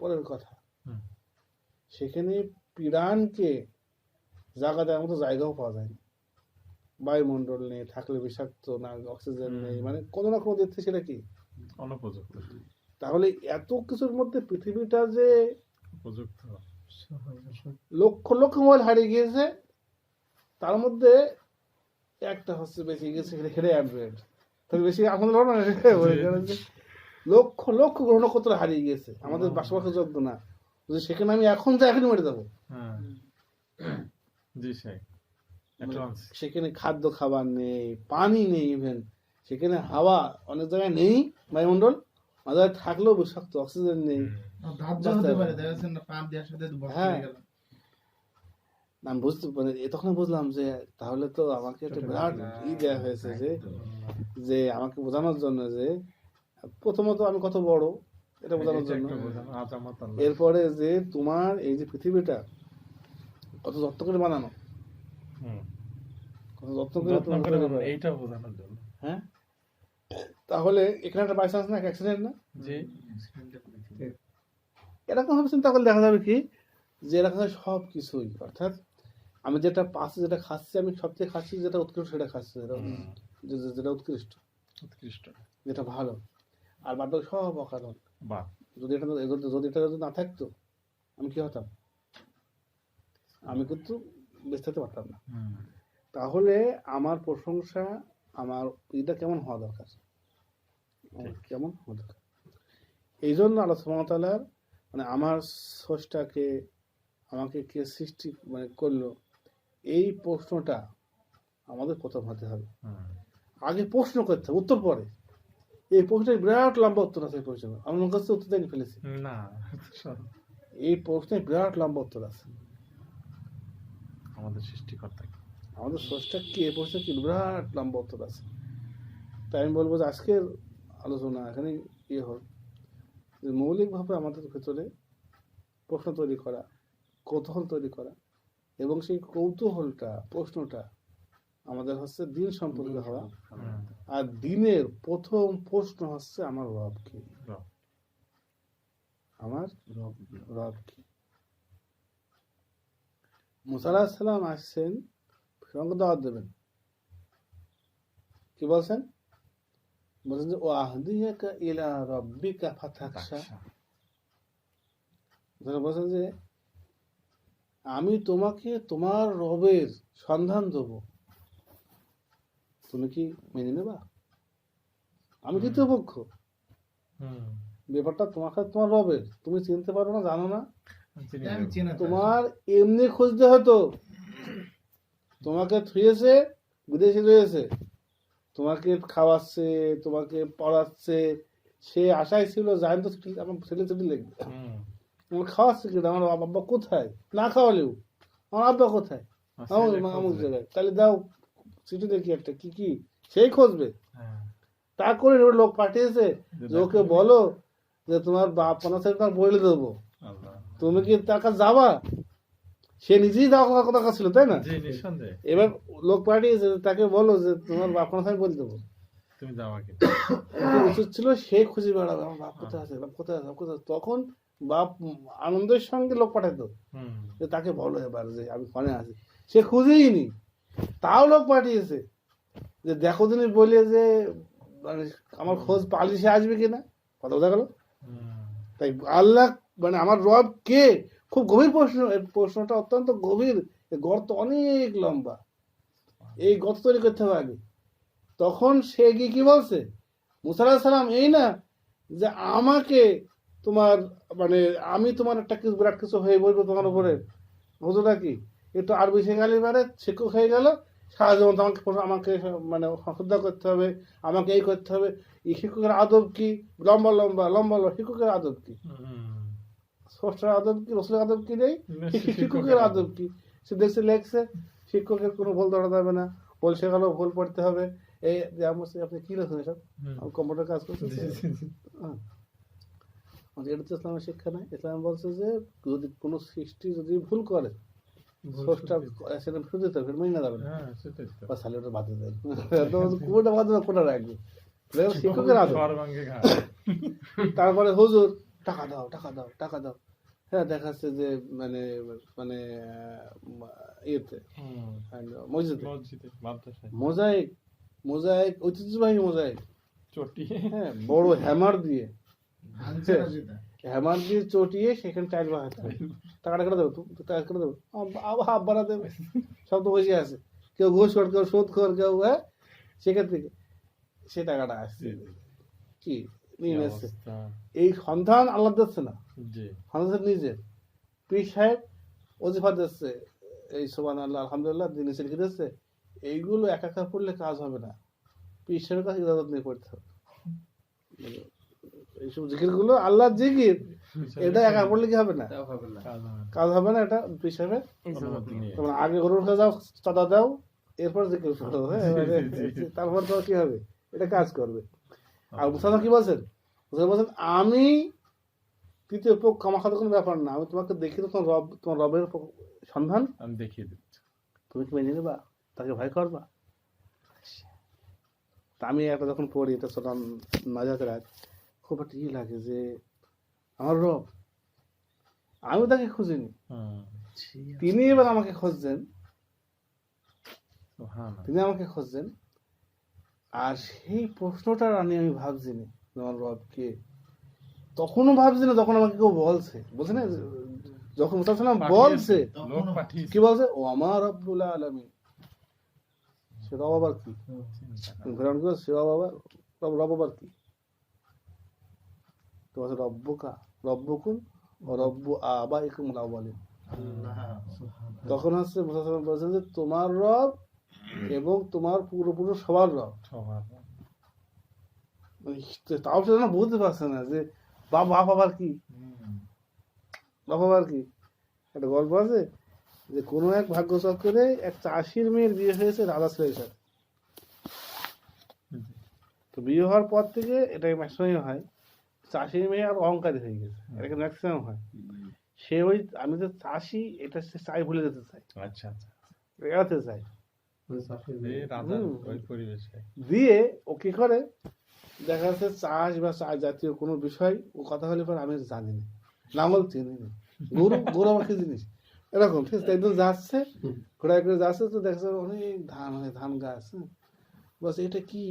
পরের কথা, সেখানে প্রাণকে জায়গা দেওয়ার মতো জায়গাও পাওয়া যায়নি, বায়ুমণ্ডল নেই, থাকলে বিষাক্ত না, অক্সিজেন নেই, মানে কোনো না কোনো দিক থেকে সেটা কি অনুপযুক্ত। তাহলে এত কিছুর মধ্যে পৃথিবীটা যে উপযুক্ত, লক্ষ লক্ষ মাইল হারিয়ে গিয়েছে, তার মধ্যে একটা হচ্ছে বেশি গেছে, সেটা অ্যান্ড্রয়েড, তাহলে বেশি আমাদের লক্ষ লক্ষ গ্রহ নক্ষত্র হারিয়ে গিয়েছে, আমাদের বাসবাসের যোগ্য না, যদি সেখানে আমি এখন যাই এখনই মরে যাবো। সেখানে খাদ্য খাবার নেই, পানি নেই, ইভেন সেখানে হাওয়া অনেক জায়গায় নেই, বায়ুমণ্ডল মাঝে থাকলেও বিষাক্ত, অক্সিজেন নেই। হ্যাঁ, আমি বুঝতে মানে তখন বুঝলাম যে তাহলে তো আমাকে একটা বিরাট দেওয়া হয়েছে, যে আমাকে বোঝানোর জন্য যে প্রথমত আমি কত বড় এটা বোঝানোর জন্য, এরপরে যে তোমার এই যে পৃথিবীটা কত যত্ন করে বানানো, কত যত্ন করে এইটা বোঝানোর জন্য। হ্যাঁ, তাহলে এখানে একটা বাই চান্স না, অ্যাক্সিডেন্ট না, এরকম ভাবে চিন্তা করলে দেখা যাবে কি যে এরকম সব কিছুই, অর্থাৎ আমি যেটা পাচ্ছি, যেটা খাচ্ছি, আমি সবচেয়ে খাচ্ছি যেটা উৎকৃষ্ট, সেটা খাচ্ছি, যেটা উৎকৃষ্ট, যেটা ভালো, আর বাদ বাকি সব অকারণ। যদি এটা যদি না থাকতো আমি কি হতাম, আমি কিন্তু বেঁচে থাকতে পারতাম না। তাহলে আমার প্রশংসা, আমার এটা কেমন হওয়া দরকার, কেমন হওয়া দরকার, এই জন্য আল্লাহ সুবহানাহু ওয়া তাআলার মানে আমার স্রষ্টাকে আমাকে কে সৃষ্টি মানে করলো, এই প্রশ্নটা আমাদের প্রথম হতে হবে। আগে প্রশ্ন করতে হবে, উত্তর পরে। এই প্রশ্নের বিরাট লম্বা উত্তর আছে, এই প্রশ্ন আমি মনে করছি উত্তর দিয়ে ফেলেছি না, এই প্রশ্নের বিরাট লম্বা উত্তর আছে। আমাদের সৃষ্টিকর্তা, আমাদের স্রষ্টা কি, এই প্রশ্নের কি বিরাট লম্বা উত্তর আছে। তাই আমি বলবো যে আজকের আলোচনা এখানে ইয়ে হোক, যে মৌলিকভাবে আমাদের ভেতরে প্রশ্ন তৈরি করা, কৌতূহল তৈরি করা, এবং সেই কৌতূহলটা, প্রশ্নটা আমাদের হচ্ছে দিন সম্পর্কে হওয়া, আর দিনের প্রথম প্রশ্ন হচ্ছে আমার রব কি, আমার রব কি। মুসা আলাইহিস সালাম আসছেন, ফিরআউনকে দাওয়াত দেবেন। কি বলছেন? বলছেন যে ও আহদিয়াকা ইলা রাব্বিকা ফাতাখশা। বলছেন যে আমি তোমাকে তোমার রবের সন্ধান দেব, তুমি কি মেনে নেবা? আমি তৃতীয় পক্ষ, ব্যাপারটা তোমাকে তোমার রবের, তুমি চিনতে পারো না, জানো না, তোমার এমনি খুঁজতে হতো, তোমাকে থুয়েছে, বিদেশে রয়েছে, তোমাকে খাওয়াচ্ছে, তোমাকে পড়াচ্ছে, সে আশায় ছিল জানেন তো আমার ছেলে চিঠি লিখবে, আমার খাওয়াচ্ছে কিনা, আমার আব্বা কোথায়, না খাওয়ালেও আমার আব্বা কোথায়, অমুক জায়গায়, তাহলে দাও চিঠি দেখি একটা, কি কি সেই খুঁজবে। তা করে লোক পাঠিয়েছে যে ওকে বলো যে তোমার বাপ মানা ছেলে তোমার বলে দেবো, তুমি কি তার কাছে যাবা? সে নিজেই যাওয়ার কথা ছিল, তাই না? এবার লোক পাঠিয়েছে, তাকে বলো যে তোমার বাপ মানা ছেলে বলে দেবো, তুমি যাওয়া কি উচিত ছিল সে খুঁজে বেড়াবে, আমার বাপ কোথায় আছে, বাপ কোথায় আছে, কোথায়। তখন বাপ আনন্দের সঙ্গে লোক পাঠাতো যে তাকে বলো এবার যে আমি ফোনে আছি, সে খুঁজেই নি, তাও লোক পাঠিয়েছে যে দেখো তুমি বলে যে মানে আমার খোঁজ পালিশে আসবে কিনা, কথা বোঝা গেল। তাই আল্লাহ মানে আমার রব কে, খুব গভীর প্রশ্ন, এই প্রশ্নটা অত্যন্ত গভীর, গর্ত অনেক লম্বা, এই গর্ত তৈরি করতে হবে আগে। তখন সে গিয়ে কি বলছে, মুসা আলাইহিস সালাম, এই না যে আমাকে তোমার মানে আমি তোমার একটা কিছু বিরাট কিছু হয়ে বলবো তোমার উপরে, বুঝোটা কি, একটু আরবি শেখালি এবারে শিক্ষক হয়ে গেল, সারা জীবন আমাকে আমাকে মানে শ্রদ্ধা করতে হবে, আমাকে এই করতে হবে। এই শিক্ষকের আদব কি, লম্বা লম্বা লম্বা লম্বা শিক্ষকের আদব কি, স্রষ্টার আদব কি, রসুলের আদব কি নেই, শিক্ষকের আদব কি। সে দেখছে লেখছে শিক্ষকের কোনো ভুল ধরা যাবে না, ভুল শেখালেও ভুল পড়তে হবে। এই যে আপনি কি লেখছেন এসব, কম্পিউটার কাজ করছে, এটা তো ইসলামের শিক্ষা নাই। ইসলাম বলছে যে যদি কোনো সৃষ্টি যদি ভুল করে স্রষ্টা সেটা ফেরত দিতে হবে, মেনে না যাবে না, বা সালে ওটা বাদ দেবে, কোনটা বাদ দেবে কোনটা রাখবে, শিক্ষকের আদব। তারপরে হুজুর টাকা দাও টাকা দাও টাকা দাও, হ্যাঁ দেখাচ্ছে যে মানে মানে ইয়েতে মসজিদে মোজাইক, মোজাইক ঐতিহ্যবাহী মোজাইক, হ্যাঁ বড় হ্যামার দিয়ে, হ্যামার দিয়ে চটিয়ে সেখানে টাইল বানাতে হবে, টাকাটা করে দেবো, টাইল করে দেবো, হাফ বানা দেবে, সব তো বসে আছে, কেউ ঘুষ কর, কেউ শোধ কর, কেউ, হ্যাঁ সেখান থেকে সে টাকাটা আসছে কি নিয়ে এসছে। এই সন্ধান আল্লাহ দিচ্ছে না, সন্ধান নিজের পীর সাহেব ওজিফা দিচ্ছে, এই সুবহানাল্লাহ আলহামদুলিল্লাহ দিন শিরকি দিচ্ছে, এইগুলো একা একা পড়লে কাজ হবে না, পীর সাহেবের কাছে ইজাজত নিয়ে পড়তে হবে। এইসব জিকির গুলো আল্লাহর জিকির, এটা একা পড়লে কি হবে না, কাজ হবে না, এটা পীর সাহেবের। তোমরা আগে গরুর কাছে যাও, চাঁদা দাও, এরপর জিকির করো, তারপর তো কি হবে, এটা কাজ করবে। আর মুসা কি বলছেন, মুসা বলছেন আমি তৃতীয় পক্ষ, আমার সাথে কোনো ব্যাপার না, আমি তোমাকে দেখিয়ে তোমার রব, তোমার রবের সন্ধান আমি দেখিয়ে দিচ্ছি, তুমি কি মেনে নেবা, তাকে ভয় করবা। তা আমি একটা যখন পড়ি, এটা সোনাম নাজাতের আয়াত, খুব একটা ই লাগে যে আমার রব, আমি তাকে খুঁজিনি, তিনি এবার আমাকে খুঁজছেন, তিনি আমাকে খুঁজছেন। আর সেই প্রশ্নটা আমি ভাবছি না আমার রব কে, তখনও ভাবছি না, তখন আমাকে কেউ বলছে, বলছে না, যখন মুসা সালাম বলছে কি বলছে, ও আমার রব্বুল আলামিন, সে রব আবার কি, সে রব আবার কি, তো বলছে রব্বুকা রব্বুকুম ও রব্বু আবাইকুম আউয়ালিন। তখন হচ্ছে মুসা সালাম বলছেন যে তোমার রব এবং তোমার পূর্বপুরুষ সবার রব। তাও সেটা বুঝতে পারছে না যে বাপ আবার কি, বাপ আবার কি। একটা গল্প আছে যে কোনো এক ভাগ্য চক্রে এক চাষির মেয়ের বিয়ে হয়েছে রাজা ছেলের সাথে। তো বিয়ে হওয়ার পর থেকে এটাই ম্যাক্সিমাম হয়, চাষির মেয়ে আর অহংকারী হয়ে গেছে, এটা ম্যাক্সিমাম হয়। সে ওই আমি যে চাষি এটা সে চাই ভুলে যেতে চাই, আচ্ছা আচ্ছা এড়াতে চাই, দিয়ে ও কি করে দেখা যাচ্ছে চাষ বা চাষ জাতীয় কোনো বিষয় ও কথা হলে পরে আমি জানি না, লাঙল চিনি না, গরু গরু আমার কি জিনিস, এরকম ঠিক আছে। একদিন যাচ্ছে ঘোড়ায় করে যাচ্ছে, তো দেখছে অনেক ধান হয়, ধান গাছ। বলছে এটা কি?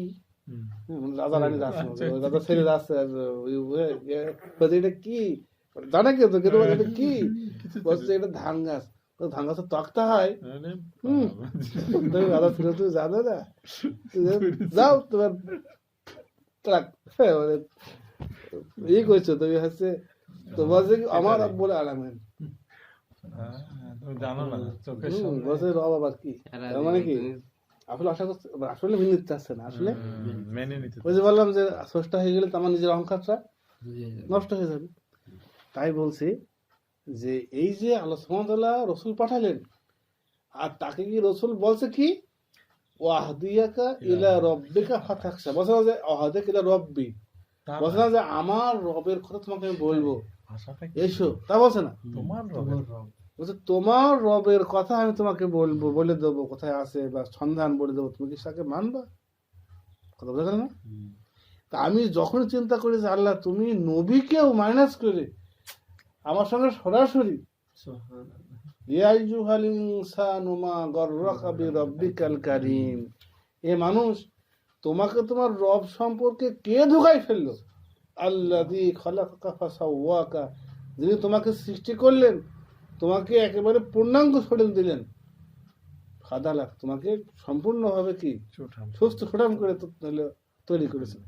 রাজা রানী যাচ্ছে, ওই রাজা ছেড়ে যাচ্ছে, আর বলছে এটা কি? জানে কিন্তু, কিন্তু বলছে এটা কি? বলছে এটা ধান গাছ। ধান গাছের তক্তা হয়। রাজা ছিল, তুমি জানো না? যাও তোমার ই করছো তুমি, হচ্ছে তো বলছে কি আমার বলে আলামেন। তুমি জানো না চোখের বলছে রব আবার কি, তার মানে কি আসলে আশা করছে, আসলে মেনে নিতে চাচ্ছে না, আসলে মেনে নিতে ওই যে বললাম যে স্রষ্টা হয়ে গেলে তো আমার নিজের অহংকারটা নষ্ট হয়ে যাবে। তাই বলছি যে এই যে আল্লাহ সুবহানাহু ওয়া তাআলা রসুল পাঠালেন, আর তাকে কি রসুল বলছে কি ওয়াহদিয়াকা ইলা রব্বিকা ফাতাখশা, বলছে না যে ওয়াহদিয়াকা ইলা রব্বি, বলছে না যে আমার রবের কথা তোমাকে আমি বলবো এসো, তা বলছে না। তোমার বলছে তোমার রবের কথা আমি তোমাকে বলবো, বলে দেবো কোথায় আছে বা সন্ধান বলে দেবো, তুমি কি তাকে মানবা? কথা বোঝা গেল না? তা আমি যখন চিন্তা করি যে আল্লাহ তুমি নবীকেও মাইনাস করে আমার সঙ্গে সরাসরি এ মানুষ, তোমাকে তোমার রব সম্পর্কে কে ধোঁকায় ফেললো? আল্লাযী খালাকাকা ফাসাওয়াকা, যিনি তোমাকে সৃষ্টি করলেন, তোমাকে একেবারে পূর্ণাঙ্গ শরীর দিলেন, ফাদালাক, তোমাকে সম্পূর্ণভাবে কি সুস্থ সুঠাম করে তৈরি করেছেন।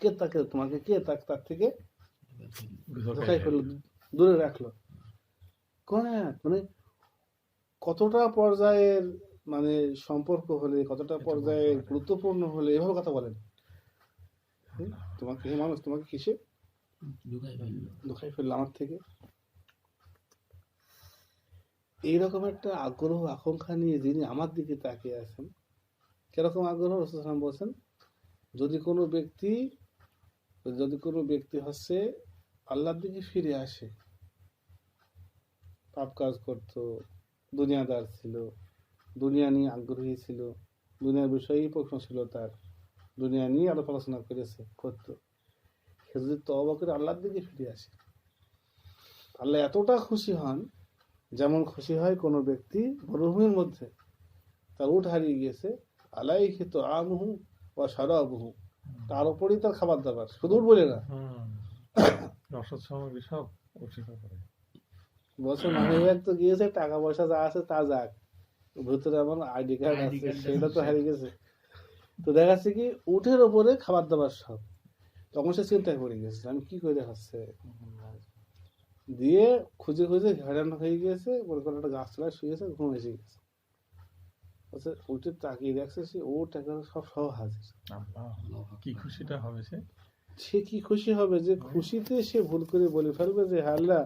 কে তাকে, তোমাকে কে তার থেকে ধোঁকায় ফেললো, দূরে রাখলো? কোন মানে কতটা পর্যায়ের মানে সম্পর্ক হলে, কতটা পর্যায়ে গুরুত্বপূর্ণ হলে এভাবে কথা বলেন? তোমাকে হে মানুষ, তোমাকে কিসে ধোঁকায় ফেললো আমার থেকে? এইরকম একটা আগ্রহ আকাঙ্ক্ষা নিয়ে যিনি আমার দিকে তাকিয়ে আছেন, কিরকম আগ্রহ? রাসূল সাল্লাল্লাহু আলাইহি ওয়াসাল্লাম বলছেন, যদি কোনো ব্যক্তি হচ্ছে আল্লাহর দিকে ফিরে আসে, পাপ কাজ করতো, দুনিয়াদার ছিল, দুনিয়া নিয়ে আগ্রহী ছিল, দুনিয়ার বিষয়েই প্রশ্ন ছিল তার, দুনিয়া নিয়ে আলোচনা করতো, সে যদি তওবা করে আল্লাহর দিকে ফিরে আসে, আল্লাহ এতটা খুশি হন, যেমন খুশি হয় কোনো ব্যক্তি মরুভূমির মধ্যে তার উট হারিয়ে গিয়েছে, আলাইহি তুআমুহু ওয়া শারাবুহু, তার উপরই তার খাবার দাবার, শুধু উট বলে না, রসদ সামগ্রী সব উঠিয়ে পড়ে। বছর মানি ব্যাগ তো গিয়েছে, টাকা পয়সা যা আছে তা যাক, ভিতরে আমার আইডি কার্ড আছে, সেটা তো হারিয়ে গেছে। তো দেখা যাচ্ছে কি উটের ওপরে খাবার দাবার সব। তখন সে চিন্তায় পড়ে গেছে, আমি কি করে হচ্ছে, দিয়ে খুঁজে খুঁজে হয়রান হয়ে গিয়েছে, মনে করেন একটা গাছ তলায় শুয়েছে, ঘুম এসে গেছে। উঠে তাকিয়ে দেখছে সে উট একেবারে সব হাজির। কি খুশিটা হবে সে কি খুশি হবে, যে খুশিতে সে ভুল করে বলে ফেলবে যে আল্লাহ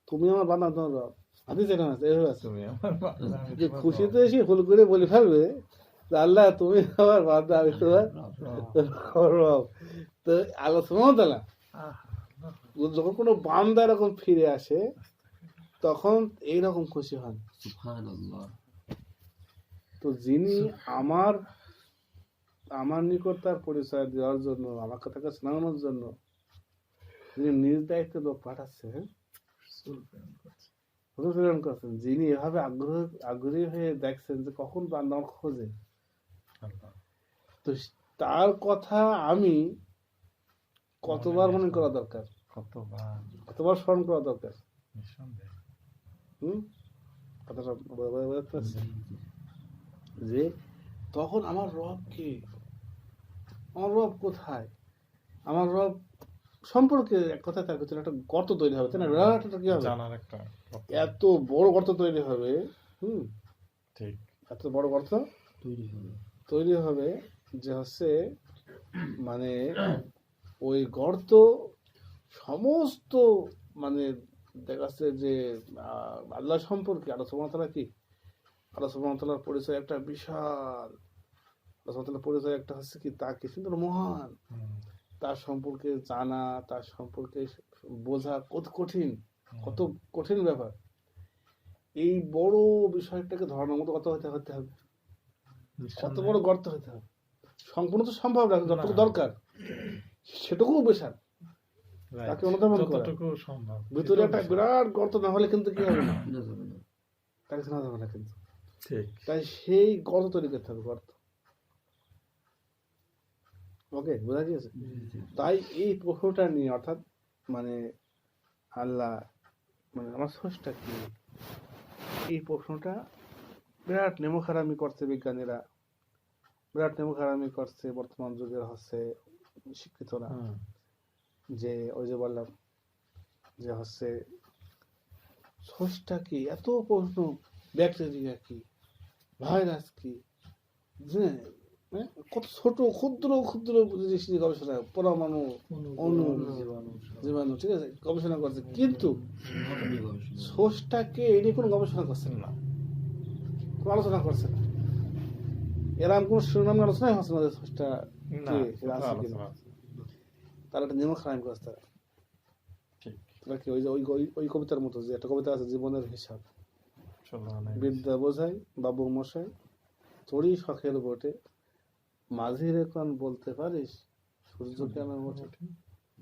তুমি আমার বান্দা, তোমার রব। হাদিসে এটা আছে, এভাবে আছে যে খুশিতে সে ভুল করে বলে ফেলবে যে আল্লাহ তুমি আমার বান্দা, আমি তোমার রব। তো আল্লাহ সুবহানাহু ওয়া তাআলা যখন কোনো বান্দা এরকম ফিরে আসে, তখন এইরকম খুশি হন। সুবহানাল্লাহ। তো যিনি আমার নিকট তার পরিচয় দেওয়ার জন্য, আমার কথাকে শোনানোর জন্য যিনি নিজ দায়িত্বে লোক পাঠাচ্ছে, প্রেরণ করছেন, যিনি এভাবে আগ্রহী হয়ে দেখছেন যে কখন বান্দা আমার খোঁজে, তো তার কথা আমি কতবার মনে করা দরকার, কতবার স্মরণ করা দরকার। কথাটা বোঝাতে পারছি? যে তখন আমার রব কে, আমার রব কোথায়, আমার রব সম্পর্কে এক কথা তার ভিতরে একটা গর্ত তৈরি হবে, তাই না? কি হবে, এত বড় গর্ত তৈরি হবে, ঠিক এত বড় গর্ত তৈরি হবে যে হচ্ছে মানে ওই গর্ত সমস্ত মানে দেখা যাচ্ছে যে আল্লাহ সম্পর্কে আল্লাহ সুবহানাহু ওয়া তাআলা কি, আল্লাহ সুবহানাহু ওয়া তাআলার পরিচয় একটা বিশাল, আল্লাহ সুবহানাহু ওয়া তাআলার পরিচয় একটা হচ্ছে কি, তা কি সুন্দর মহান, তার সম্পর্কে জানা, তার সম্পর্কে বোঝা কত কঠিন ব্যাপার। এই বড় বিষয়টাকে ধরানোর মতো কত হতে হবে, কত বড় গর্ত হতে হবে। সম্পূর্ণ তো সম্ভব না, যতটুকু দরকার সেটুকুও বিশাল। Right. তাকে অনুধাবন করা। যতটুকু সম্ভব ভিতরে একটা সেটাও বিরাট গর্ত না হলে কিন্তু কি হবে না, না যাবে না। তাকে শোনা যাবে না কিন্তু। ঠিক তাই সেই গর্ত তৈরি করতে হবে, গর্ত। ওকে, বোঝা গিয়েছে? তাই এই প্রশ্নটা নিয়ে, অর্থাৎ মানে আল্লাহ মানে আমার স্রষ্টা কি, এই প্রশ্নটা বিরাট নেমোখারামি করছে বিজ্ঞানীরা, বিরাট নেমোখারামি করছে বর্তমান যুগের হচ্ছে শিক্ষিতরা। হুম। যে ওই যে বললাম যে হচ্ছে স্রষ্টা কি, এত প্রশ্ন, ব্যাকটেরিয়া কি, ভাইরাস কি, কত ছোট ক্ষুদ্র ক্ষুদ্র জিনিস নিয়ে গবেষণা, পরমাণু, অণু, জীবাণু, ঠিক আছে, গবেষণা করছে, কিন্তু স্রষ্টাকে এই নিয়ে কোনো গবেষণা করছেন না, কোনো আলোচনা করছে না। এরকম কোনো শিরোনাম আলোচনাই হচ্ছে না যে স্রষ্টা না, কে, কোথাও আছে কিনা। আলোচনা আছে। তারা একটা নিয়ম খারাপ করছে তারা। ঠিক তারা কি ওই যে ওই কবিতার মতো, যে একটা কবিতা আছে, জীবনের হিসাব, চলো না বিদ্যা বোঝাই বাবু মশাই, তোরই শখের বটে, মাঝির এখন বলতে পারিস সূর্য কেন ওঠে,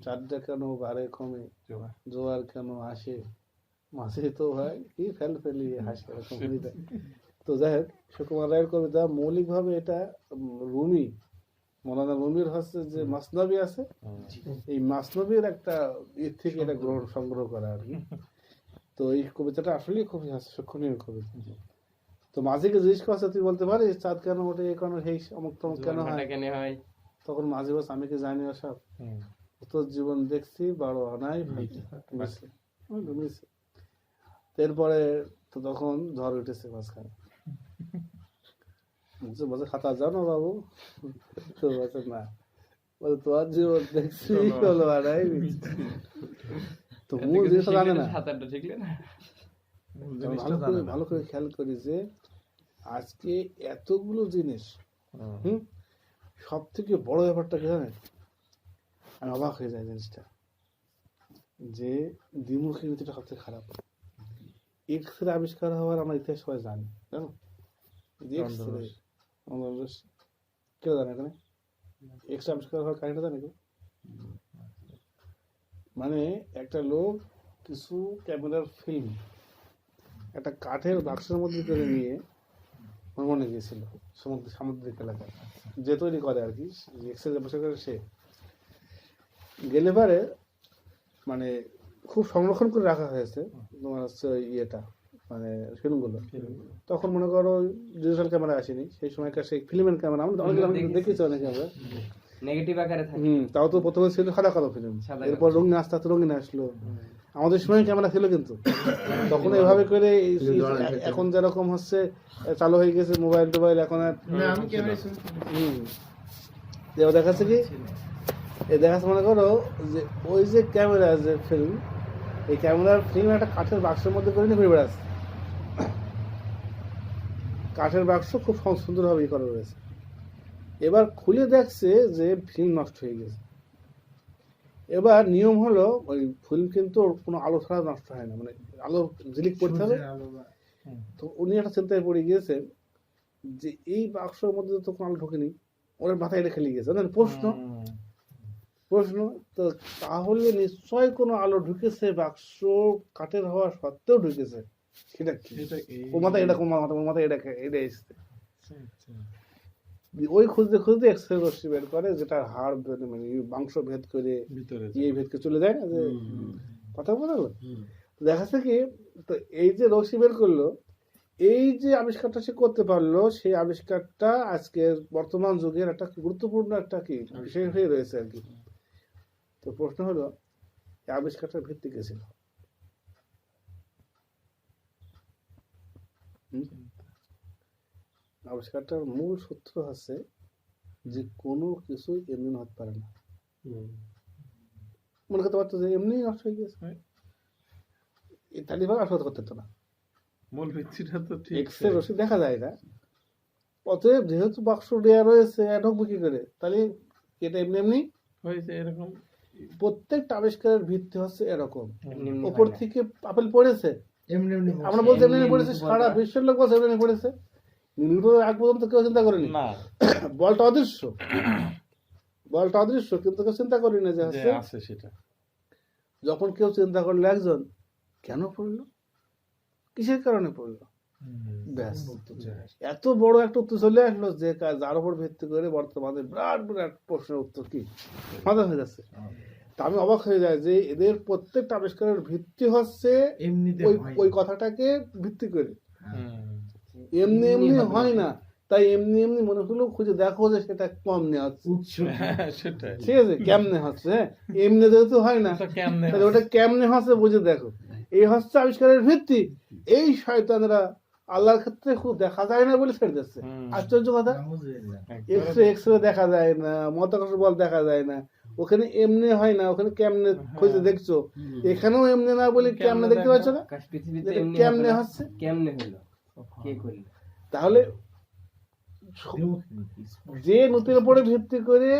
চাঁদটা কেন বাড়ে কমে, জোড়া। জোয়ার কেন আসে, মাঝি তো হয় কি ফেল ফেলিয়ে হাসে, এরকম কবিতা। তো যাই হোক, সুকুমার রায়ের কবিতা মৌলিকভাবে এটা রুমি, মৌলানা রুমির হচ্ছে যে মাসনবী আছে, এই মাসনবীর একটা এর থেকে এটা সংগ্রহ করা আর কি। তো এই কবিতাটা আসলে খুবই শিক্ষণীয় কবিতা। তো মাঝিকে জিজ্ঞেস করছে, তুই বলতে পারিস চাঁদ কেন ওঠে, এ কেন সেই অমুক তমুক কেন হয়? তখন মাঝি বলছে, আমি কি জানি ওসব, হুম। তোর জীবন দেখছি বড় অনাই এরপরে তো তখন ঝড় উঠেছে মাঝখানে, বলছে খাতা যাও না বাবু, তো বলছে না, বলছে তোমার জীবন দেখছি হলো অনাই। তো মূল জিনিসটা জানে না। মূল জিনিসটা জানে না। ভালো করে খেয়াল করি যে আজকে এতগুলো জিনিস, হুম। সব থেকে বড় ব্যাপারটা কি জানেন, আমি অবাক হয়ে যায় জিনিসটা, যে দ্বিমুখী নীতিটা সবচেয়ে খারাপ। এক্স রে আবিষ্কার হওয়ার আমরা ইতিহাস সবাই জানি, জানো? এক্স রে কেউ জানে এখানে? এক্স রে আবিষ্কার হওয়ার কাহিনীটা জানে কেউ? মানে একটা লোক কিছু ক্যামেরার ফিল্ম একটা কাঠের বাক্সের মধ্যে করে নিয়ে ভ্রমণে গিয়েছিল সামুদ্রিক এলাকায়, যে তৈরি করে আর কি, এক্সরে ব্যবসা করে সে গেলে পারে, মানে খুব সংরক্ষণ করে রাখা হয়েছে তোমার হচ্ছে ওই ইয়েটা, মানে ফিল্মগুলো। তখন মনে করো ডিজিটাল ক্যামেরা আসেনি, সেই সময়কার সেই ফিল্মের ক্যামেরা আমরা অনেক দেখেছি, অনেক ক্যামেরা নেগেটিভ আকারে থাকে। তাও তো প্রথমে ছিল সাদা কালো ফিল্ম, এরপর রঙিন আস্তে আস্তে রঙিন আসলো। আমাদের সময় ক্যামেরা ছিল কিন্তু তখন এভাবে করে, এখন যেরকম হচ্ছে চালু হয়ে গেছে মোবাইল টোবাইল, এখন আর দেখাচ্ছে কি দেখাচ্ছে, মনে করো যে ওই যে ক্যামেরা যে ফিল্ম, এই ক্যামেরার ফিল্ম একটা কাঠের বাক্সের মধ্যে করে নিয়ে ঘুরে বেড়াচ্ছে। কাঠের বাক্স খুব সুন্দরভাবে করা রয়েছে। এবার খুলে দেখছে যে ফিল্ম নষ্ট হয়ে গেছে। এবার নিয়ম হলো ওই ফিল্ম কিন্তু কোনো আলো ছাড়া নষ্ট হয় না, মানে আলো ঝিলিক পড়তে হবে। তো উনি একটা চিন্তায় পড়ে গিয়েছেন যে এই বাক্সের মধ্যে তো কোনো আলো ঢোকেনি, ওনার মাথায় এটা খেলে গেছে। প্রশ্ন তো তাহলে নিশ্চয় কোনো আলো ঢুকেছে, বাক্স কাঠের হওয়া সত্ত্বেও ঢুকেছে, সেটা কি? ওর মাথায় এটা এটা এসছে। ওই খুঁজতে খুঁজতে এক্সরে রশ্মি বের করে, যেটা হাড় মানে মাংস ভেদ করে ইয়ে ভেদ করে চলে যায় না, যে কথা বলা গেল। দেখাচ্ছে কি, তো এই যে রশ্মি বের করলো, এই যে আবিষ্কারটা সে করতে পারলো, সেই আবিষ্কারটা আজকের বর্তমান যুগের একটা গুরুত্বপূর্ণ একটা কি বিষয় হয়ে রয়েছে আর কি। তো প্রশ্ন হলো, এই আবিষ্কারটার ভিত্তি কে ছিল? আবিষ্কারটার মূল সূত্র হচ্ছে যে কোনো কিছু এমনি হতে পারে না। মনে করতে পারতো যে এমনি নষ্ট হয়ে গেছে, তালিবান আসলে করতে হতো না। মূল ভিত্তিটা তো ঠিক, এক্সরে রশ্মি দেখা যায় না, অতএব যেহেতু বাক্স দেয়া রয়েছে, ঢুকবে কি করে? তাহলে এটা এমনি এমনি হয়েছে এরকম। প্রত্যেকটা আবিষ্কারের ভিত্তি হচ্ছে এরকম, উপর থেকে আপেল পড়েছে আমরা বলছি এমনি পড়েছে, সারা বিশ্বের লোক বলছে এমনি পড়েছে। নিউটন আগ পর্যন্ত কেউ চিন্তা করেনি বলটা অদৃশ্য, কিন্তু কেউ চিন্তা করি না যে আছে সেটা। যখন কেউ চিন্তা করলো একজন কেন পড়লো, কিসের কারণে পড়লো, ব্যাস এত বড় একটা উত্তর চলে আসলো যে যার উপর ভিত্তি করে বর্তমানে বিরাট বিরাট প্রশ্নের উত্তর কি সমাধান হয়ে যাচ্ছে। তা আমি অবাক হয়ে যায় যে এদের প্রত্যেকটা আবিষ্কারের ভিত্তি হচ্ছে ওই কথাটাকে ভিত্তি করে, এমনি এমনি হয় না। তাই এমনি এমনি মনে হলো খুঁজে দেখো যে সেটা কেমনে হচ্ছে, সেটাই ঠিক আছে, কেমনে হচ্ছে, হ্যাঁ এমনি যেহেতু হয় না তাহলে ওটা কেমনে হচ্ছে বুঝে দেখো। এই হচ্ছে আবিষ্কারের ভিত্তি। এই শয়তানরা আল্লাহর ক্ষেত্রে খুব দেখা যায় না বলে ছেড়ে দিচ্ছে। আশ্চর্য কথা, এক্সরে দেখা যায় না, মহাকর্ষ বল দেখা যায় না, ওখানে এমনি হয় না, ওখানে কেমনে খুঁজে দেখছো, এখানেও এমনি না বলে কেমনে দেখতে পাচ্ছ না, কেমনে হচ্ছে, কেমনে হলো, কে করলো। তাহলে যে নীতির উপরে ভিত্তি করে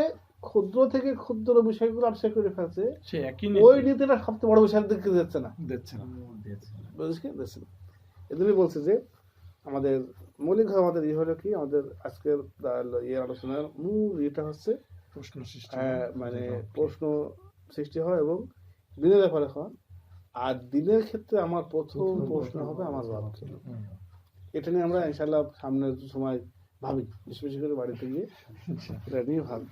ক্ষুদ্র থেকে ক্ষুদ্র বিষয়গুলো আবিষ্কার করে ফেলছে, সে একই ওই নীতিটা সবচেয়ে বড় বিষয় দেখতে যাচ্ছে না, দিচ্ছে না। বুঝছি। এজন্যই বলছে যে আমাদের মৌলিক আমাদের হলো কি, আমাদের আজকের আলোচনার মূল এটা হচ্ছে প্রশ্ন সৃষ্টি মানে প্রশ্ন সৃষ্টি হয় এবং দিনের ব্যাপারে হয়। আর দিনের ক্ষেত্রে আমার প্রথম প্রশ্ন হবে আমার রবকে। এটা নিয়ে আমরা ইনশাল্লাহ সামনের সময় ভাবি, বেশি বেশি করে বাড়িতে গিয়ে এটা নিয়ে ভাবি।